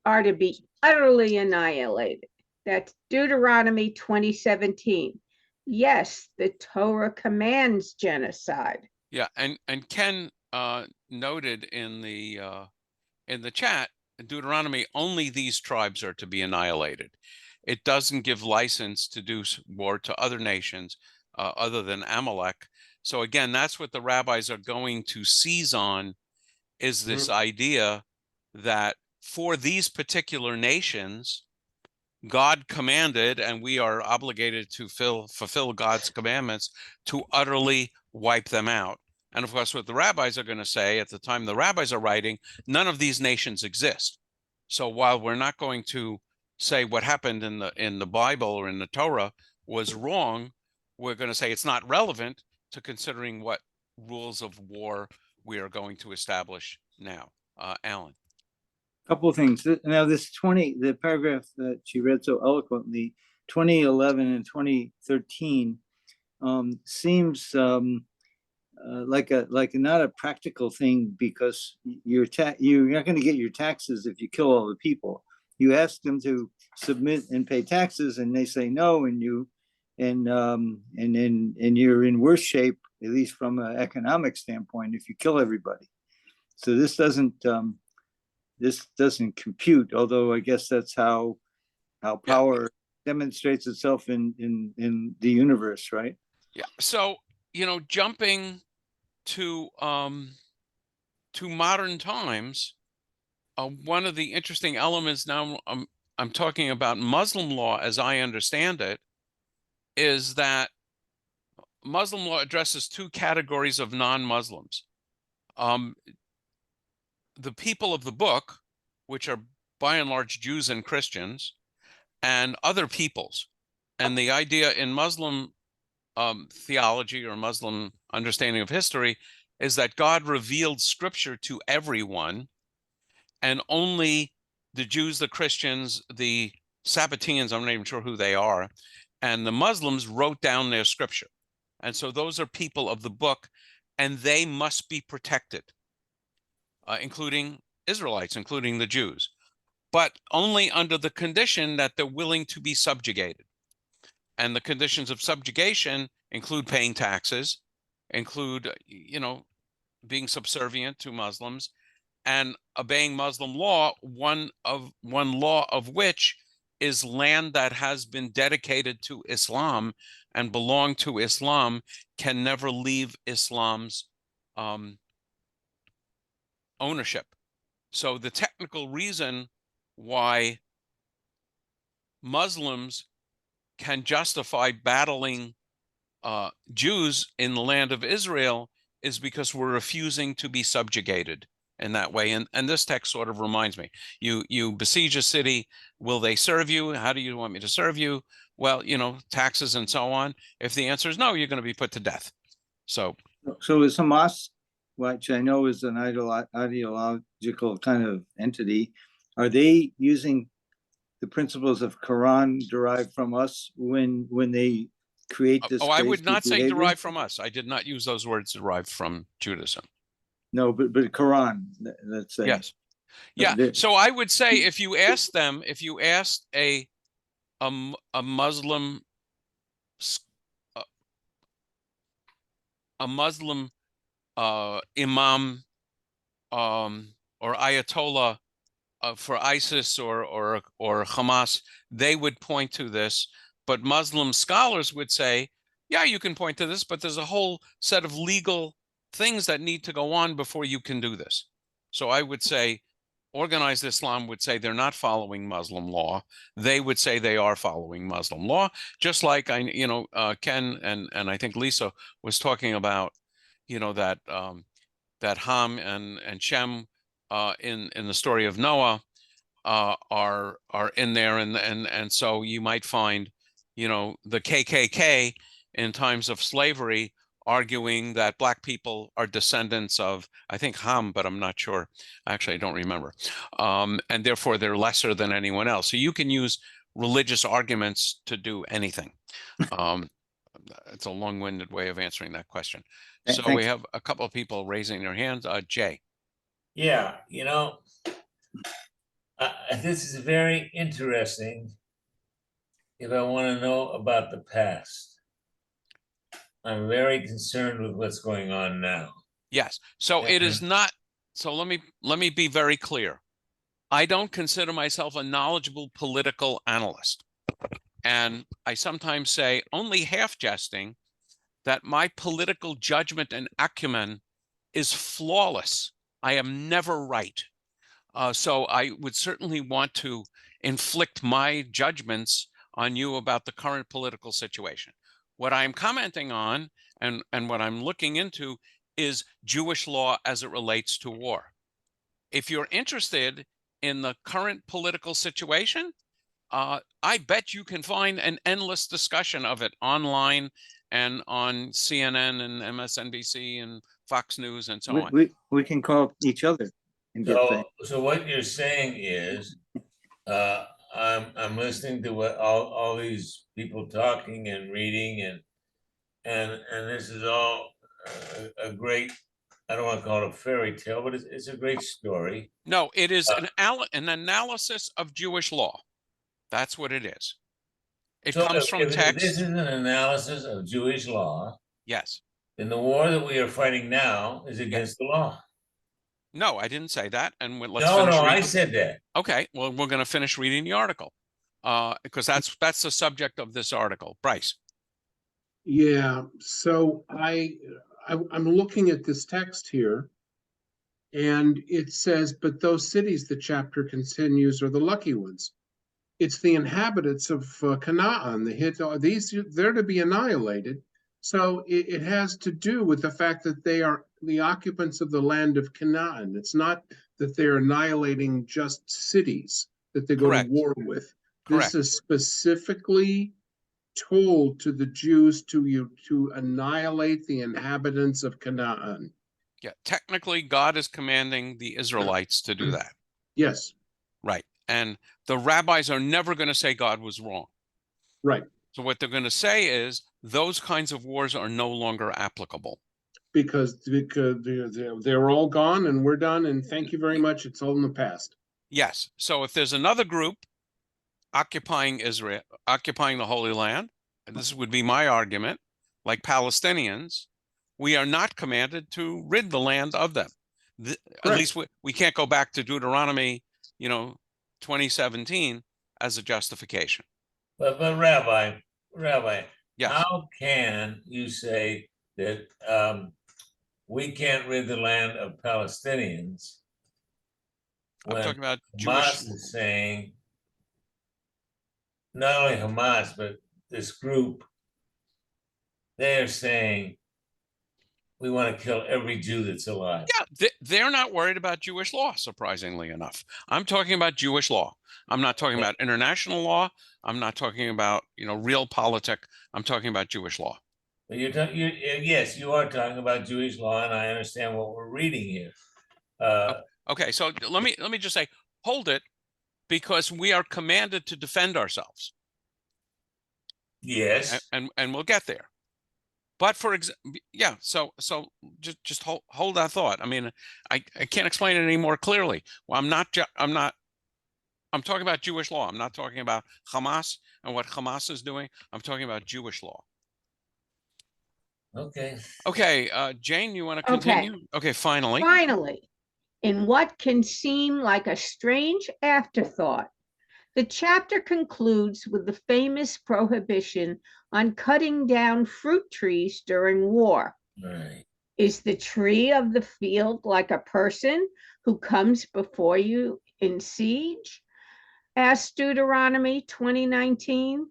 are to be utterly annihilated. That's Deuteronomy 20:17. Yes, the Torah commands genocide. Yeah, and Ken noted in the chat, in Deuteronomy, only these tribes are to be annihilated. It doesn't give license to do war to other nations other than Amalek. So again, that's what the rabbis are going to seize on, is this idea that for these particular nations, God commanded, and we are obligated to fulfill God's commandments to utterly wipe them out. And of course, what the rabbis are going to say at the time the rabbis are writing, none of these nations exist. So while we're not going to say what happened in the Bible or in the Torah was wrong, we're going to say it's not relevant to considering what rules of war we are going to establish now. Alan. Couple of things. Now, the paragraph that she read so eloquently, 2011 and 2013, seems like not a practical thing, because you're not going to get your taxes if you kill all the people. You ask them to submit and pay taxes, and they say no, and you're in worse shape, at least from an economic standpoint, if you kill everybody. So this doesn't compute, although I guess that's how power demonstrates itself in the universe, right? Yeah. So, jumping to modern times, one of the interesting elements now, I'm talking about Muslim law as I understand it, is that Muslim law addresses two categories of non-Muslims. The people of the book, which are by and large Jews and Christians, and other peoples. And the idea in Muslim theology or Muslim understanding of history is that God revealed scripture to everyone, and only the Jews, the Christians, the Sabbateans, I'm not even sure who they are, and the Muslims wrote down their scripture. And so those are people of the book, and they must be protected, including Israelites, including the Jews, but only under the condition that they're willing to be subjugated. And the conditions of subjugation include paying taxes, include, being subservient to Muslims, and obeying Muslim law, one law of which is land that has been dedicated to Islam and belong to Islam can never leave Islam's ownership. So the technical reason why Muslims can justify battling Jews in the land of Israel is because we're refusing to be subjugated in that way. And this text sort of reminds me, you besiege a city, will they serve you? How do you want me to serve you? Well, taxes and so on. If the answer is no, you're going to be put to death. So is Hamas, which I know is an ideological kind of entity, are they using the principles of Quran derived from us when they create this? I would not say derived from us. I did not use those words, derived from Judaism. No, but Quran, let's say. Yes. Yeah. So I would say if you asked a Muslim imam or Ayatollah for ISIS or Hamas, they would point to this, but Muslim scholars would say, yeah, you can point to this, but there's a whole set of legal things that need to go on before you can do this. So I would say organized Islam would say they're not following Muslim law. They would say they are following Muslim law, just like Ken and I think Lisa was talking about, that that Ham and Shem in the story of Noah are in there, and so you might find, the KKK in times of slavery arguing that black people are descendants of, I think, Ham, but I'm not sure. Actually, I don't remember. And therefore, they're lesser than anyone else. So you can use religious arguments to do anything. It's a long-winded way of answering that question. So we have a couple of people raising their hands. Jay. Yeah, this is very interesting if I want to know about the past. I'm very concerned with what's going on now. Yes. So it is not. So let me be very clear. I don't consider myself a knowledgeable political analyst. And I sometimes say, only half jesting, that my political judgment and acumen is flawless. I am never right. So I would certainly want to inflict my judgments on you about the current political situation. What I'm commenting on and what I'm looking into is Jewish law as it relates to war. If you're interested in the current political situation, I bet you can find an endless discussion of it online and on CNN and MSNBC and Fox News and so on. We can call each other and get things. So what you're saying is, I'm listening to what all these people talking and reading, and this is all a great, I don't want to call it a fairy tale, but it's a great story. No, it is an analysis of Jewish law. That's what it is. It comes from text. If this is an analysis of Jewish law, yes, then the war that we are fighting now is against the law. No, I didn't say that. And let's no, finish reading. I said that. Okay, well, we're going to finish reading the article because that's the subject of this article. Bryce. Yeah, so I'm looking at this text here, and it says, but those cities, the chapter continues, are the lucky ones. It's the inhabitants of Canaan, they're to be annihilated. So it has to do with the fact that they are the occupants of the land of Canaan. It's not that they're annihilating just cities that they go Correct. to war with. Correct. This is specifically told to the Jews to annihilate the inhabitants of Canaan. Yeah, technically, God is commanding the Israelites to do that. Yes. Right. And the rabbis are never going to say God was wrong. Right. So what they're going to say is those kinds of wars are no longer applicable. Because they're all gone and we're done, and thank you very much. It's all in the past. Yes. So if there's another group occupying Israel, occupying the Holy Land, and this would be my argument, like Palestinians, we are not commanded to rid the land of them. At least we can't go back to Deuteronomy, 2017 as a justification. But Rabbi, yes. How can you say that we can't rid the land of Palestinians? I'm talking about Hamas Jewish. Is saying, not only Hamas, but this group, they're saying we want to kill every Jew that's alive. Yeah, they're not worried about Jewish law, surprisingly enough. I'm talking about Jewish law. I'm not talking about international law. I'm not talking about, real politics. I'm talking about Jewish law. But yes, you are talking about Jewish law, and I understand what we're reading here. Okay, so let me just say, hold it, because we are commanded to defend ourselves. Yes. And we'll get there. But for example, yeah, so just hold that thought. I mean, I can't explain it any more clearly. Well, I'm talking about Jewish law. I'm not talking about Hamas and what Hamas is doing. I'm talking about Jewish law. Okay. Okay, Jane, you want to continue? Okay, finally. Finally, In what can seem like a strange afterthought, the chapter concludes with the famous prohibition on cutting down fruit trees during war. Right. Is the tree of the field like a person who comes before you in siege? Asked Deuteronomy 20:19.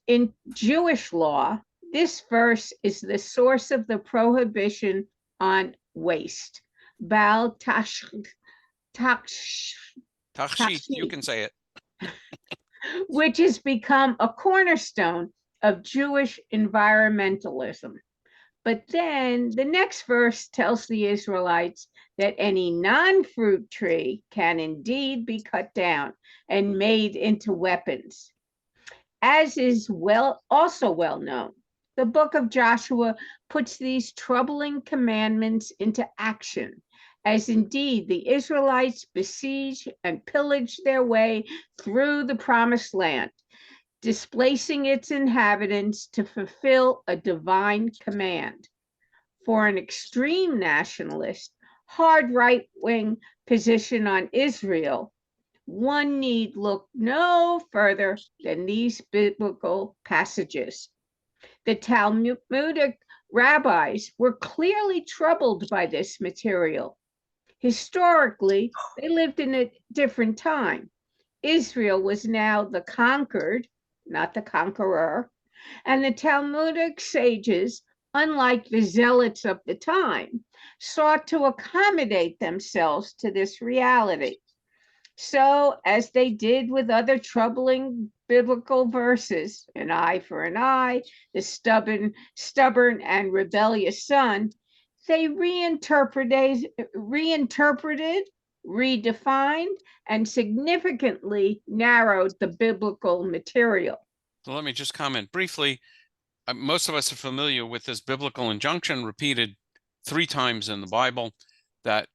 In Jewish law, this verse is the source of the prohibition on waste. Bal tash, Tachshit, you Tachshit. can say it. Which has become a cornerstone of Jewish environmentalism. But then the next verse tells the Israelites that any non-fruit tree can indeed be cut down and made into weapons. As is also well known, the book of Joshua puts these troubling commandments into action, as indeed the Israelites besiege and pillage their way through the promised land, displacing its inhabitants to fulfill a divine command. For an extreme nationalist, hard right-wing position on Israel, one need look no further than these biblical passages. The Talmudic rabbis were clearly troubled by this material. Historically, they lived in a different time. Israel was now the conquered, not the conqueror, and the Talmudic sages, unlike the zealots of the time, sought to accommodate themselves to this reality. So, as they did with other troubling biblical verses, an eye for an eye, the stubborn and rebellious son, they reinterpreted, redefined, and significantly narrowed the biblical material. So let me just comment briefly. Most of us are familiar with this biblical injunction repeated 3 times in the Bible that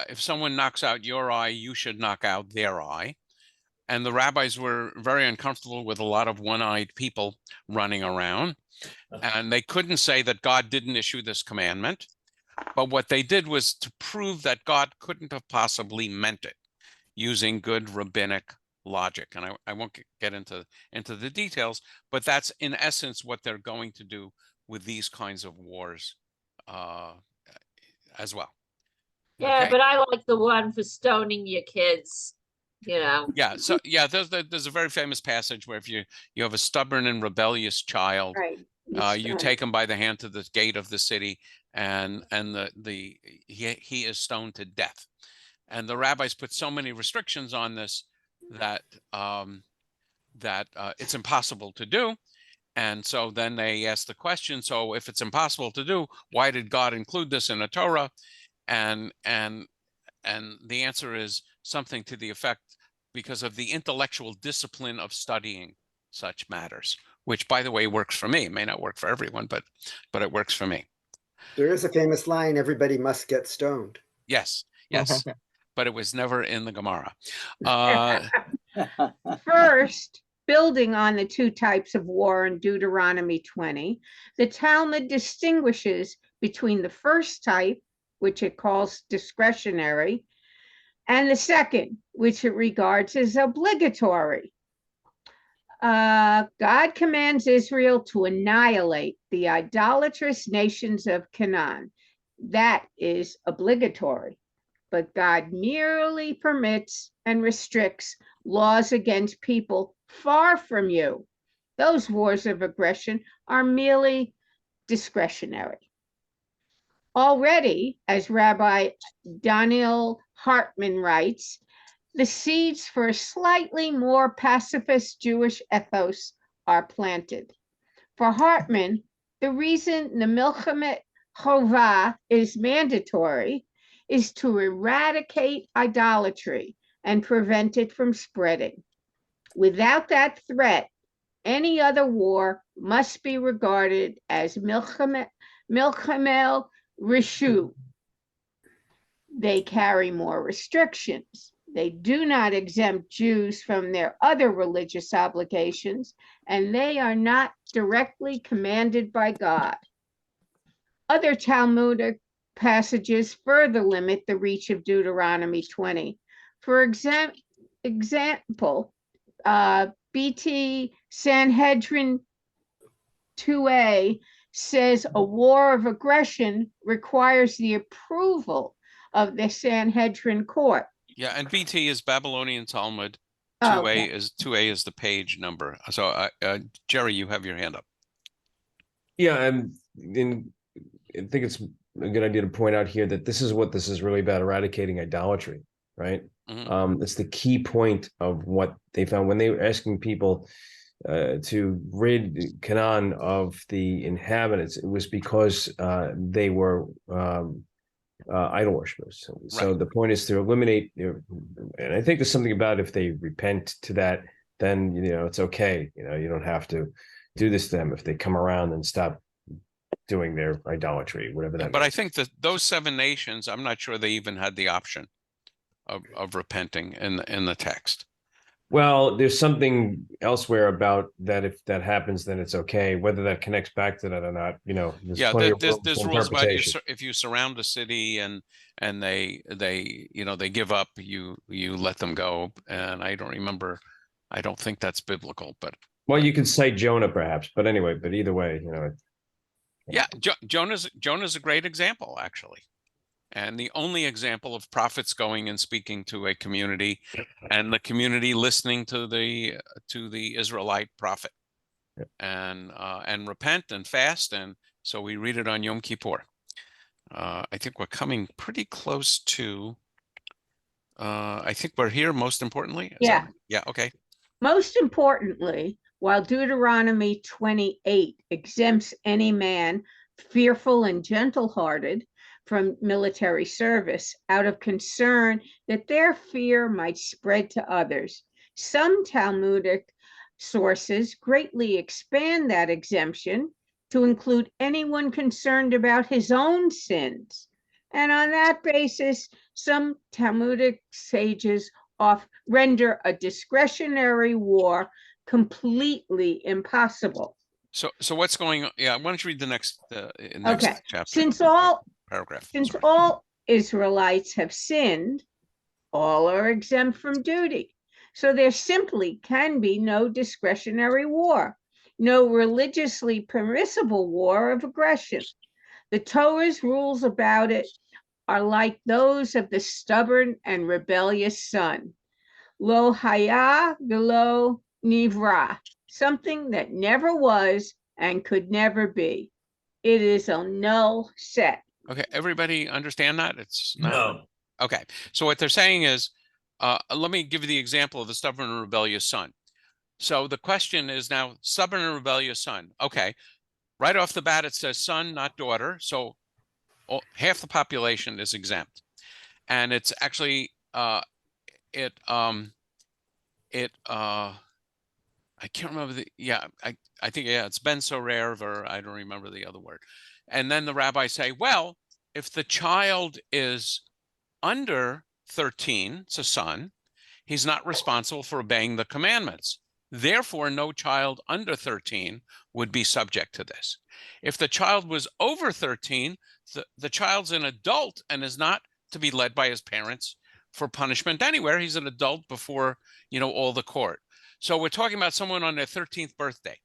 if someone knocks out your eye, you should knock out their eye. And the rabbis were very uncomfortable with a lot of one-eyed people running around. And they couldn't say that God didn't issue this commandment. But what they did was to prove that God couldn't have possibly meant it using good rabbinic logic. And I won't get into the details, but that's in essence what they're going to do with these kinds of wars as well. Yeah, Okay. but I like the one for stoning your kids, you know. Yeah, so yeah, there's a very famous passage where if you have a stubborn and rebellious child, Right. you take him by the hand to the gate of the city, and he is stoned to death. And the rabbis put so many restrictions on this that it's impossible to do. And so then they ask the question, so if it's impossible to do, why did God include this in the Torah? And the answer is something to the effect, because of the intellectual discipline of studying such matters, which, by the way, works for me. It may not work for everyone, but it works for me. There is a famous line, everybody must get stoned. Yes, but it was never in the Gemara. First, building on the 2 types of war in Deuteronomy 20, the Talmud distinguishes between the first type, which it calls discretionary, and the second, which it regards as obligatory. God commands Israel to annihilate the idolatrous nations of Canaan. That is obligatory. But God merely permits and restricts laws against people far from you. Those wars of aggression are merely discretionary. Already, as Rabbi Daniel Hartman writes, the seeds for a slightly more pacifist Jewish ethos are planted. For Hartman, the reason the Milchemet Chovah is mandatory is to eradicate idolatry and prevent it from spreading. Without that threat, any other war must be regarded as Milchemet Rishu. They carry more restrictions. They do not exempt Jews from their other religious obligations, and they are not directly commanded by God. Other Talmudic passages further limit the reach of Deuteronomy 20. For example, BT Sanhedrin 2A says a war of aggression requires the approval of the Sanhedrin court. Yeah, and BT is Babylonian Talmud. Oh, 2A is the page number. So, Jerry, you have your hand up. Yeah, I think it's a good idea to point out here that this is really about, eradicating idolatry, right? Mhm. It's the key point of what they found when they were asking people to rid Canaan of the inhabitants. It was because they were idol worshippers. So Right. the point is to eliminate, and I think there's something about if they repent to that, then it's okay. You don't have to do this to them if they come around and stop doing their idolatry, whatever that But I means. think that those 7 nations, I'm not sure they even had the option of repenting in the text. Well, there's something elsewhere about that. If that happens, then it's okay. Whether that connects back to that or not, there's Yeah, plenty of room there's for rules about interpretation. if you surround a city and they they give up, you let them go. And I don't think that's biblical, but Well, you could cite Jonah perhaps, but anyway, but either way, yeah, Jonah's a great example, actually. And the only example of prophets going and speaking to a community and the community listening to the Israelite prophet and repent and fast. And so we read it on Yom Kippur. I think we're coming pretty close to, I think we're here most importantly. Is Yeah. that right? Yeah, okay. Most importantly, while Deuteronomy 28 exempts any man fearful and gentle-hearted from military service out of concern that their fear might spread to others, some Talmudic sources greatly expand that exemption to include anyone concerned about his own sins. And on that basis, some Talmudic sages render a discretionary war completely impossible. So what's going on? Yeah, why don't you read the next Okay. chapter? Paragraph. Since Sorry. all Israelites have sinned, all are exempt from duty. So there simply can be no discretionary war, no religiously permissible war of aggression. The Torah's rules about it are like those of the stubborn and rebellious son. Lo haya velo nivra, something that never was and could never be. It is a null set. Okay, everybody understand that? It's not. No, Okay, so what they're saying is, let me give you the example of the stubborn and rebellious son. So the question is now, stubborn and rebellious son. Okay, right off the bat, it says son, not daughter. So half the population is exempt. And it's actually, I can't remember I think, yeah, it's Ben Sorer, or I don't remember the other word. And then the rabbis say, well, if the child is under 13, it's a son, he's not responsible for obeying the commandments. Therefore, no child under 13 would be subject to this. If the child was over 13, the child's an adult and is not to be led by his parents for punishment anywhere. He's an adult before, all the court. So we're talking about someone on their 13th birthday.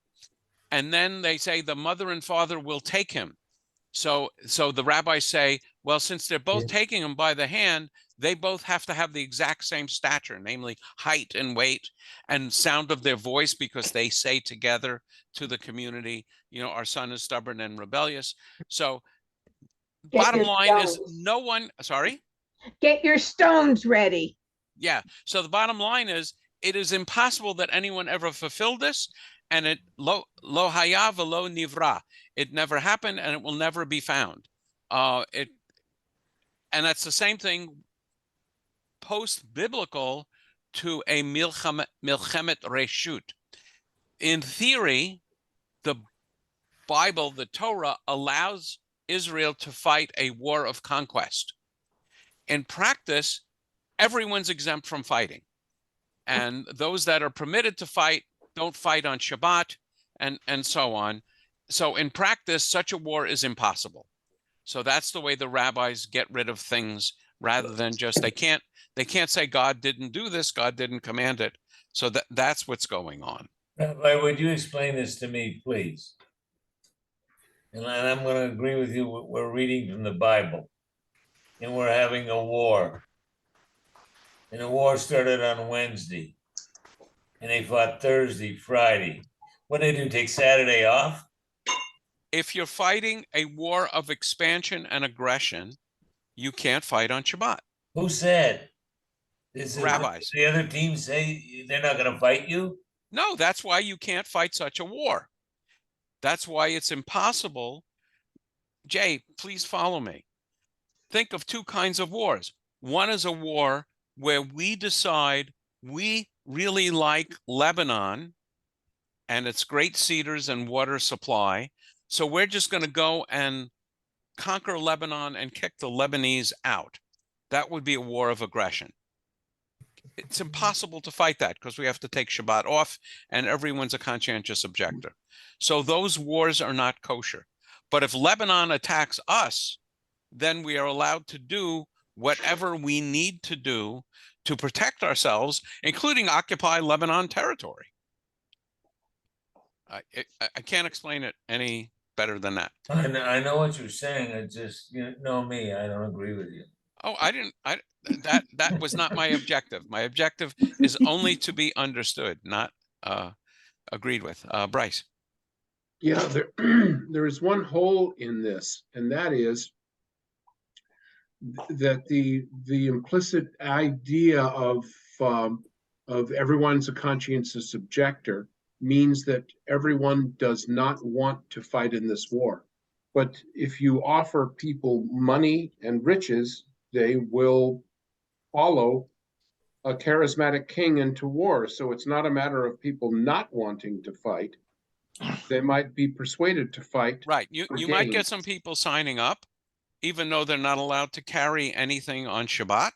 And then they say the mother and father will take him. So the rabbis say, well, since they're both taking him by the hand, they both have to have the exact same stature, namely height and weight and sound of their voice, because they say together to the community, our son is stubborn and rebellious. So bottom line is no one, sorry? Get your stones ready. Yeah. So the bottom line is it is impossible that anyone ever fulfilled this. And it lo haya velo nivra. It never happened, and it will never be found. And that's the same thing post-biblical to a milchemet reshut. In theory, the Bible, the Torah, allows Israel to fight a war of conquest. In practice, everyone's exempt from fighting. And those that are permitted to fight don't fight on Shabbat, and so on. So in practice, such a war is impossible. So that's the way the rabbis get rid of things, rather than just, they can't say God didn't do this, God didn't command it. So that's what's going on. Rabbi, would you explain this to me, please? And I'm going to agree with you. We're reading from the Bible, and we're having a war. And the war started on Wednesday, and they fought Thursday, Friday. What did they do? Take Saturday off? If you're fighting a war of expansion and aggression, you can't fight on Shabbat. Who said? This is Rabbis. The other team say they're not going to fight you? No, that's why you can't fight such a war. That's why it's impossible. Jay, please follow me. Think of two kinds of wars. One is a war where we decide we really like Lebanon and its great cedars and water supply. So we're just going to go and conquer Lebanon and kick the Lebanese out. That would be a war of aggression. It's impossible to fight that because we have to take Shabbat off and everyone's a conscientious objector. So those wars are not kosher. But if Lebanon attacks us, then we are allowed to do whatever we need to do to protect ourselves, including occupy Lebanon territory. I can't explain it any better than that. I know what you're saying. I just, you know me, I don't agree with you. Oh, that was not my objective. My objective is only to be understood, not agreed with. Bryce. Yeah, there is one hole in this, and that is that the implicit idea of everyone's a conscientious objector means that everyone does not want to fight in this war. But if you offer people money and riches, they will follow a charismatic king into war. So it's not a matter of people not wanting to fight. They might be persuaded to fight. Right. You might get some people signing up, even though they're not allowed to carry anything on Shabbat.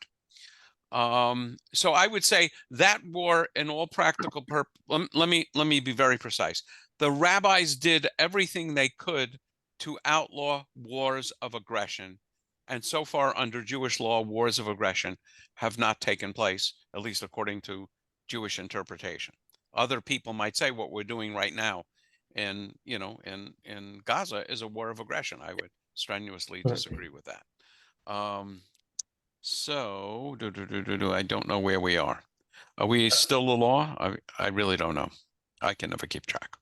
So I would say that war, in all practical purpose, let me be very precise. The rabbis did everything they could to outlaw wars of aggression. And so far, under Jewish law, wars of aggression have not taken place, at least according to Jewish interpretation. Other people might say what we're doing right now in Gaza is a war of aggression. I would strenuously disagree with that. So I don't know where we are. Are we still the law? I really don't know. I can never keep track.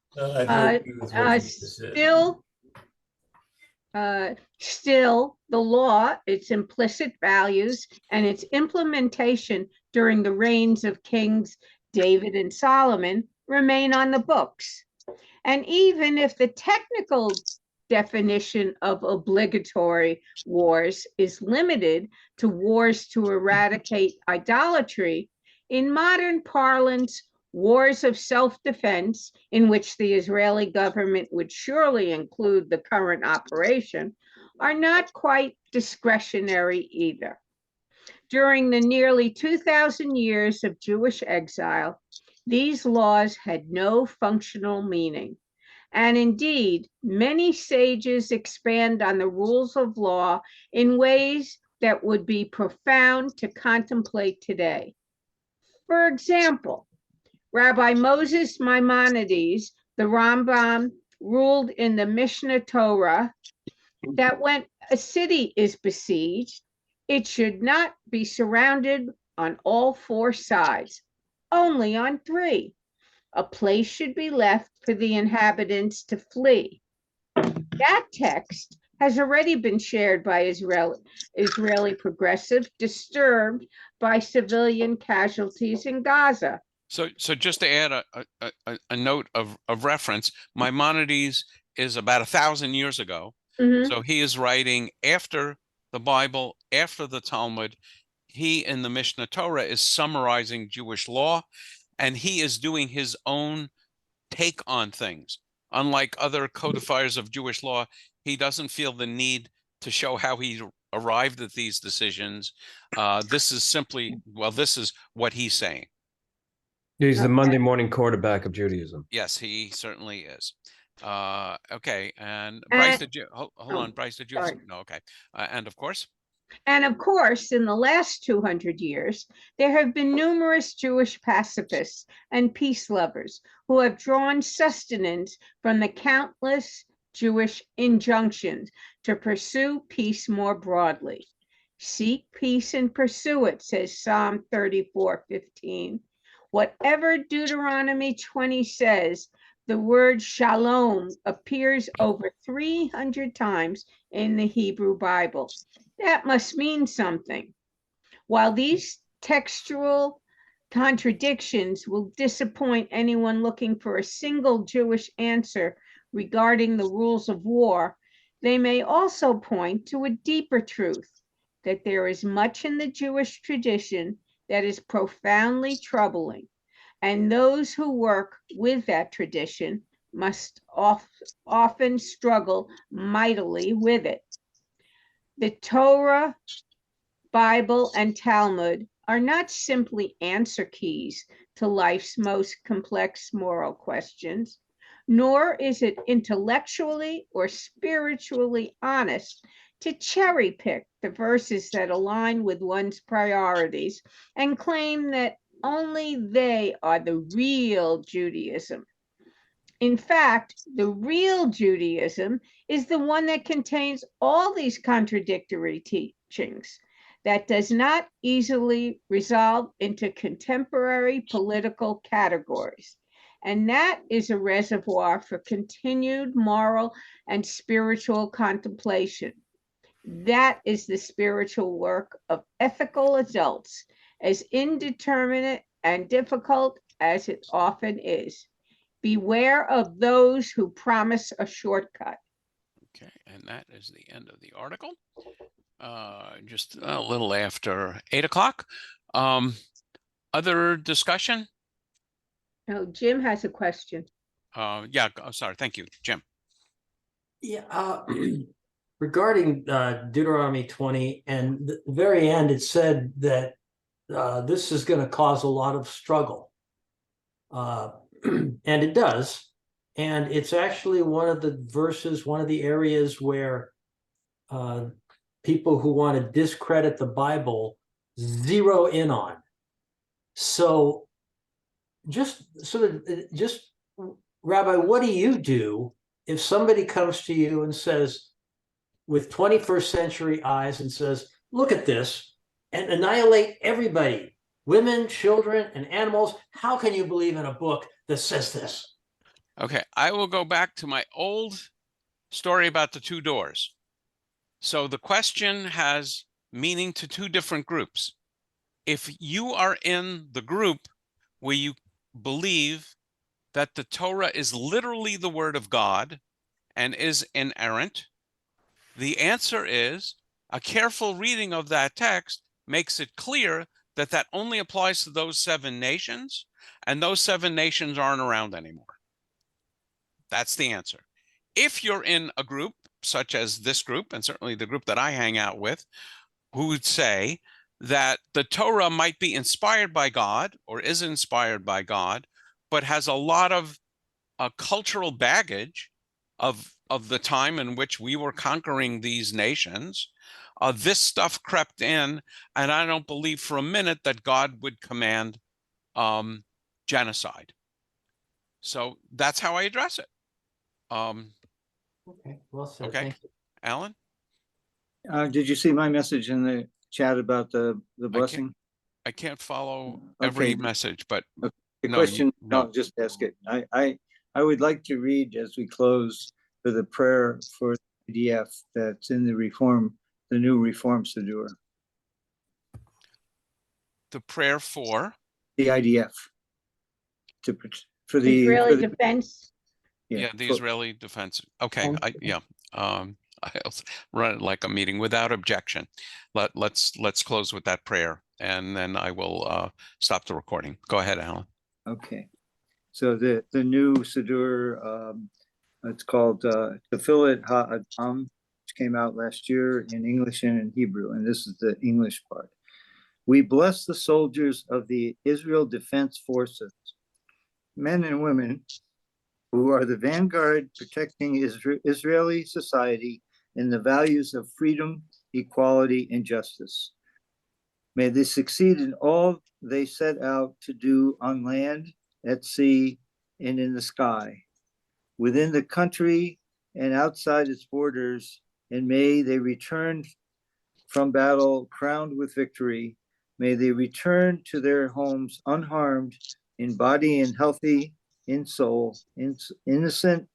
Still, the law, its implicit values, and its implementation during the reigns of Kings David and Solomon remain on the books. And even if the technical definition of obligatory wars is limited to wars to eradicate idolatry, in modern parlance, wars of self-defense, in which the Israeli government would surely include the current operation, are not quite discretionary either. During the nearly 2,000 years of Jewish exile, these laws had no functional meaning. And indeed, many sages expand on the rules of law in ways that would be profound to contemplate today. For example, Rabbi Moses Maimonides, the Rambam, ruled in the Mishnah Torah that when a city is besieged, it should not be surrounded on all four sides, only on three. A place should be left for the inhabitants to flee. That text has already been shared by Israeli progressive, disturbed by civilian casualties in Gaza. So just to add a note of reference, Maimonides is about 1,000 years ago. Mm-hmm. So he is writing after the Bible, after the Talmud. He in the Mishnah Torah is summarizing Jewish law, and he is doing his own take on things. Unlike other codifiers of Jewish law, he doesn't feel the need to show how he arrived at these decisions. This is what he's saying. He's the Monday morning quarterback of Judaism. Yes, he certainly is. Okay, and Bryce, And- did you, hold oh, on, Bryce, did you? have sorry. some- No, okay. And of course, And of course, in the last 200 years, there have been numerous Jewish pacifists and peace lovers who have drawn sustenance from the countless Jewish injunctions to pursue peace more broadly. Seek peace and pursue it, says Psalm 34:15. Whatever Deuteronomy 20 says, the word shalom appears over 300 times in the Hebrew Bible. That must mean something. While these textual contradictions will disappoint anyone looking for a single Jewish answer regarding the rules of war, they may also point to a deeper truth that there is much in the Jewish tradition that is profoundly troubling, and those who work with that tradition must often struggle mightily with it. The Torah, Bible, and Talmud are not simply answer keys to life's most complex moral questions, nor is it intellectually or spiritually honest to cherry pick the verses that align with one's priorities and claim that only they are the real Judaism. In fact, the real Judaism is the one that contains all these contradictory teachings, that does not easily resolve into contemporary political categories. And that is a reservoir for continued moral and spiritual contemplation. That is the spiritual work of ethical adults, as indeterminate and difficult as it often is. Beware of those who promise a shortcut. okay, and that is the end of the article. Just a little after 8 o'clock. Other discussion? Oh, Jim has a question. Yeah, sorry, thank you, Jim. Yeah, regarding Deuteronomy 20, and the very end, it said that this is going to cause a lot of struggle. And it does. And it's actually one of the verses, one of the areas where people who want to discredit the Bible zero in on. So just Rabbi, what do you do if somebody comes to you and says, with 21st century eyes, and says, look at this, and annihilate everybody, women, children, and animals? How can you believe in a book that says this? Okay, I will go back to my old story about the two doors. So the question has meaning to two different groups. If you are in the group where you believe that the Torah is literally the word of God and is inerrant, the answer is a careful reading of that text makes it clear that that only applies to those 7 nations, and those 7 nations aren't around anymore. That's the answer. If you're in a group such as this group, and certainly the group that I hang out with, who would say that the Torah might be inspired by God or is inspired by God, but has a lot of cultural baggage of the time in which we were conquering these nations, this stuff crept in, and I don't believe for a minute that God would command genocide. So that's how I address it. Okay, well said. Okay, Thank you. Alan? Did you see my message in the chat about the blessing? I can't follow every Okay. message, but The no, question, no. I'll just ask it. I would like to read as we close for the prayer for the IDF that's in the new Reform Siddur. The prayer for The IDF. For the Israeli defense. the Israeli defense. Okay, I'll run it like a meeting without objection. Let's close with that prayer, and then I will stop the recording. Go ahead, Alan. Okay, so the new Siddur, it's called Tefillat HaAdam, which came out last year in English and in Hebrew, and this is the English part. We bless the soldiers of the Israel Defense Forces, men and women who are the vanguard protecting Israeli society and the values of freedom, equality, and justice. May they succeed in all they set out to do on land, at sea, and in the sky, within the country and outside its borders, and may they return from battle crowned with victory. May they return to their homes unharmed in body and healthy in soul, innocent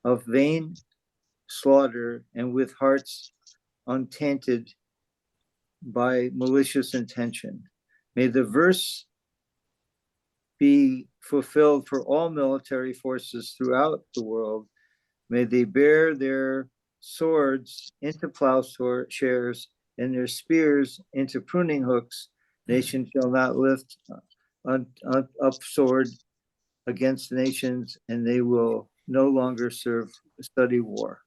of vain slaughter, and with hearts untainted by malicious intention. May the verse be fulfilled for all military forces throughout the world. May they bear their swords into plowshares and their spears into pruning hooks. Nation shall not lift up sword against nations, and they will no longer study war.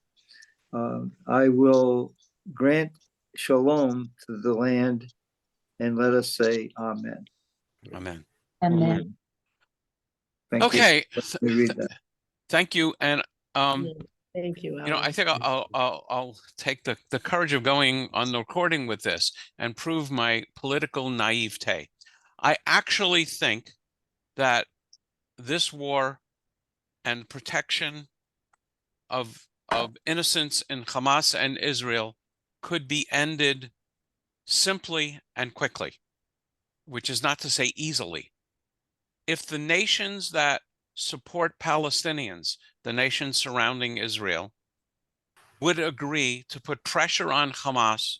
I will grant shalom to the land, and let us say amen. Amen. Amen. Thank you. Okay. Let me read that. Thank you. And Thank you. you know, I think I'll take the courage of going on the recording with this and prove my political naivete. I actually think that this war and protection of innocents in Hamas and Israel could be ended simply and quickly, which is not to say easily. If the nations that support Palestinians, the nations surrounding Israel, would agree to put pressure on Hamas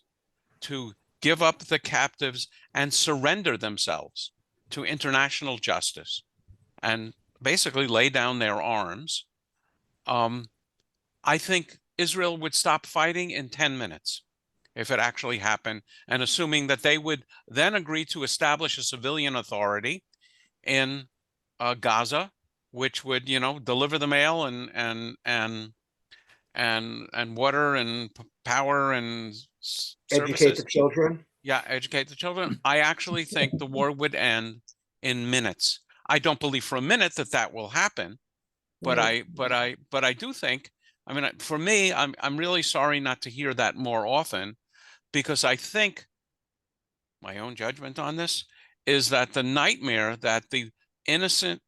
to give up the captives and surrender themselves to international justice and basically lay down their arms, I think Israel would stop fighting in 10 minutes if it actually happened, and assuming that they would then agree to establish a civilian authority in Gaza, which would, you know, deliver the mail and water and power and Educate services. the children. Yeah, educate the children. I actually think the war would end in minutes. I don't believe for a minute that that will happen, but I do think. I mean, for me, I'm really sorry not to hear that more often, because I think my own judgment on this is that the nightmare that the innocent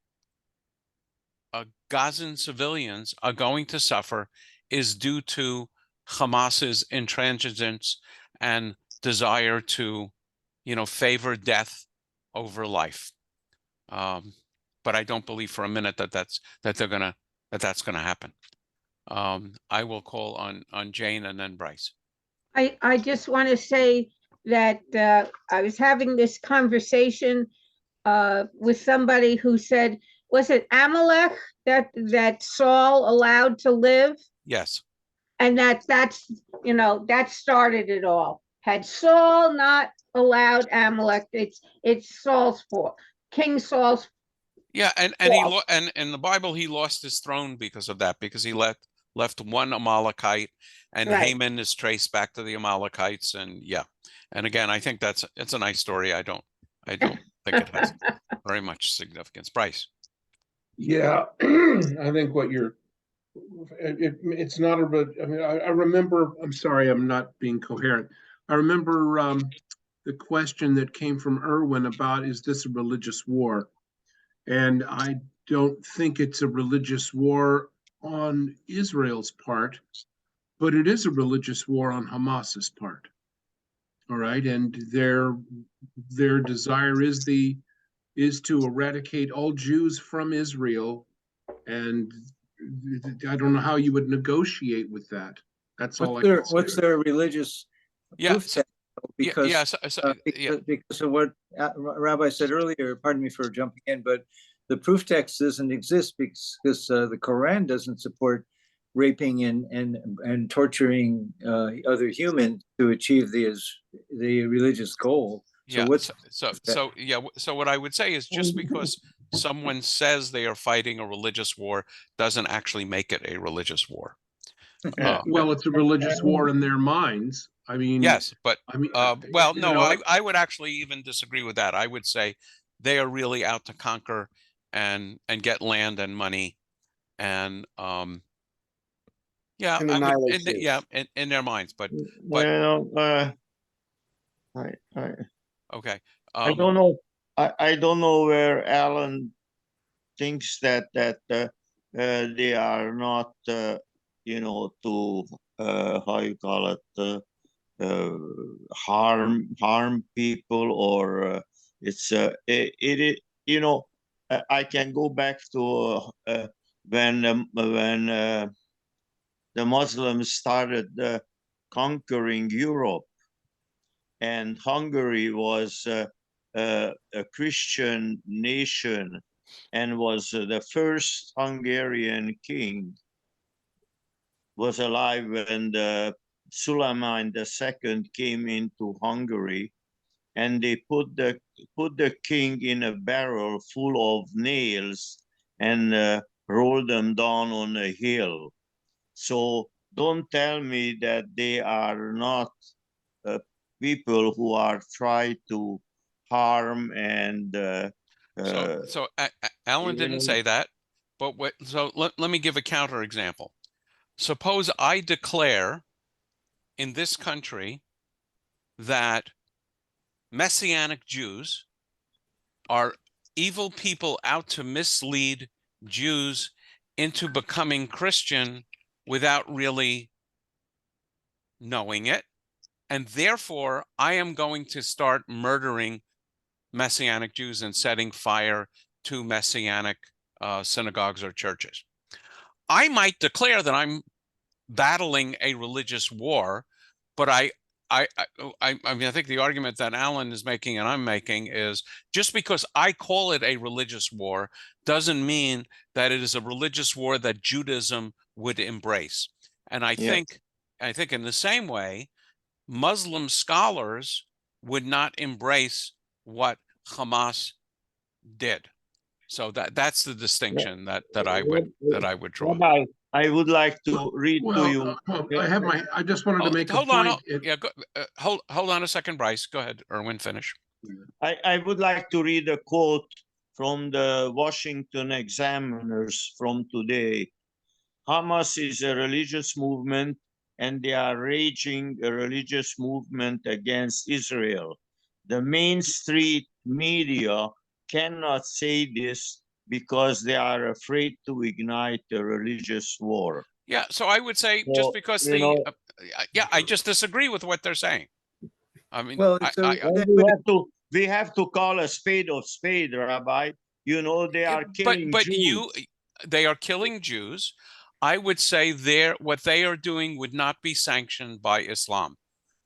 Gazan civilians are going to suffer is due to Hamas's intransigence and desire to, you know, favor death over life. But I don't believe for a minute that that's gonna happen. I will call on Jane and then Bryce. I just want to say that I was having this conversation with somebody who said, was it Amalek that Saul allowed to live? Yes. And that's, you know, that started it all. Had Saul not allowed Amalek, it's Saul's fault, King Saul's. Yeah, and in the Bible he lost his throne because of that, because he left one Amalekite, and Right. Haman is traced back to the Amalekites, and yeah. And again, I think it's a nice story. I don't think it has very much significance. Bryce. Yeah, I think what it's not a, I mean, I remember, I'm sorry, I'm not being coherent. I remember the question that came from Erwin about, is this a religious war? And I don't think it's a religious war on Israel's part, but it is a religious war on Hamas's part. All right, and their desire is to eradicate all Jews from Israel, and I don't know how you would negotiate with that. That's all I can say. What's their religious proof text? Because because of what Rabbi said earlier, pardon me for jumping in, but the proof text doesn't exist because the Quran doesn't support raping and torturing other humans to achieve the religious goal. So what I would say is, just because someone says they are fighting a religious war doesn't actually make it a religious war. Well, it's a religious war in their minds. I mean, yes, but I mean, well, no, I would actually even disagree with that. I would say they are really out to conquer and get land and money and yeah, And I would, annihilate in, Jews. yeah, in their minds, but You know, I okay. I don't know. I don't know where Alan thinks that they are not, you know, to how you call it, harm people, or it's it you know, I can go back to when the Muslims started conquering Europe, and Hungary was a Christian nation and was the first Hungarian king was alive when Suleiman II came into Hungary, and they put the king in a barrel full of nails and rolled them down on a hill. So don't tell me that they are not people who are trying to harm and So Alan you didn't know, say that, but what? So let me give a counter example. Suppose I declare in this country that Messianic Jews are evil people out to mislead Jews into becoming Christian without really knowing it. And therefore, I am going to start murdering Messianic Jews and setting fire to Messianic synagogues or churches. I might declare that I'm battling a religious war, but I mean, I think the argument that Alan is making and I'm making is just because I call it a religious war doesn't mean that it is a religious war that Judaism would embrace. And I yeah. think in the same way, Muslim scholars would not embrace what Hamas did. So that's the distinction that I would draw. Rabbi, I would like to read to you. I just wanted to make a Hold on. point. Yeah, hold on a second, Bryce. Go ahead, Erwin, finish. I would like to read a quote from the Washington Examiners from today. Hamas is a religious movement, and they are raging a religious movement against Israel. The mainstream media cannot say this because they are afraid to ignite a religious war. Yeah, so I would say So, just because you know, I just disagree with what they're saying. I mean, Well, so we have to call a spade, Rabbi. You know, they are killing Jews. They are killing Jews. I would say what they are doing would not be sanctioned by Islam.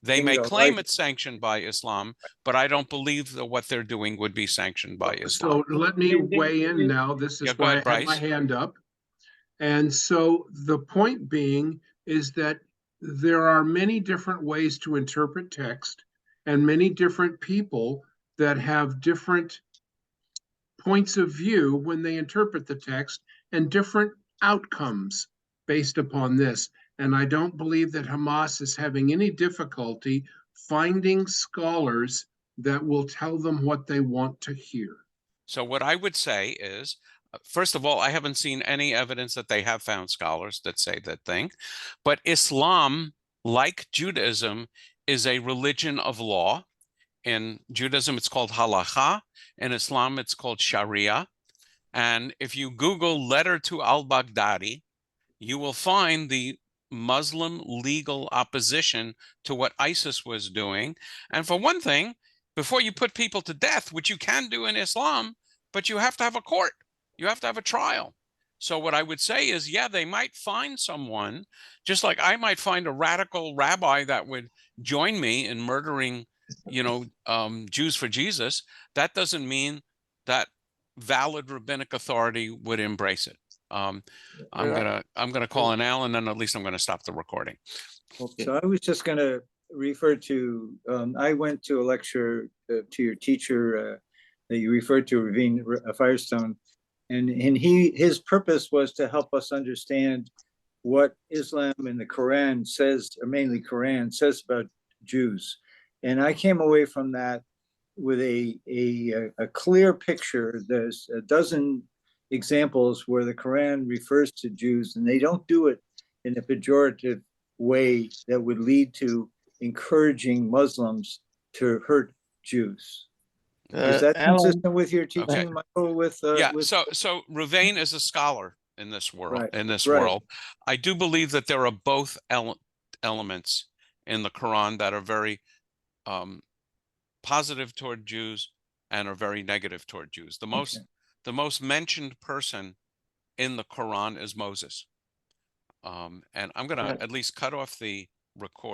They may claim it's sanctioned by Islam, but I don't believe that what they're doing would be sanctioned by Islam. So let me weigh in now. This is why I had my hand up. And so the point being is that there are many different ways to interpret text and many different people that have different points of view when they interpret the text and different outcomes based upon this. And I don't believe that Hamas is having any difficulty finding scholars that will tell them what they want to hear. So what I would say is, first of all, I haven't seen any evidence that they have found scholars that say that thing. But Islam, like Judaism, is a religion of law. In Judaism, it's called halakha. In Islam, it's called Sharia. And if you Google letter to al-Baghdadi, you will find the Muslim legal opposition to what ISIS was doing. And for one thing, before you put people to death, which you can do in Islam, but you have to have a court. You have to have a trial. So what I would say is, yeah, they might find someone, just like I might find a radical rabbi that would join me in murdering, Jews for Jesus. That doesn't mean that valid rabbinic authority would embrace it. I'm gonna call an Alan, and at least I'm gonna stop the recording. Okay. So I was just gonna refer to. I went to a lecture to your teacher that you referred to, Ravine Firestone, and his purpose was to help us understand what Islam and the Quran says, or mainly Quran says about Jews. And I came away from that with a clear picture. There's a dozen examples where the Quran refers to Jews, and they don't do it in a pejorative way that would lead to encouraging Muslims to hurt Jews. Is that Alan, consistent with your teaching, Michael? With Yeah, with, so Ruvain is a scholar in this world. Right, In this right. world, I do believe that there are both elements in the Quran that are very positive toward Jews and are very negative toward Jews. The most mentioned person in the Quran is Moses. And I'm gonna Right. at least cut off the recording.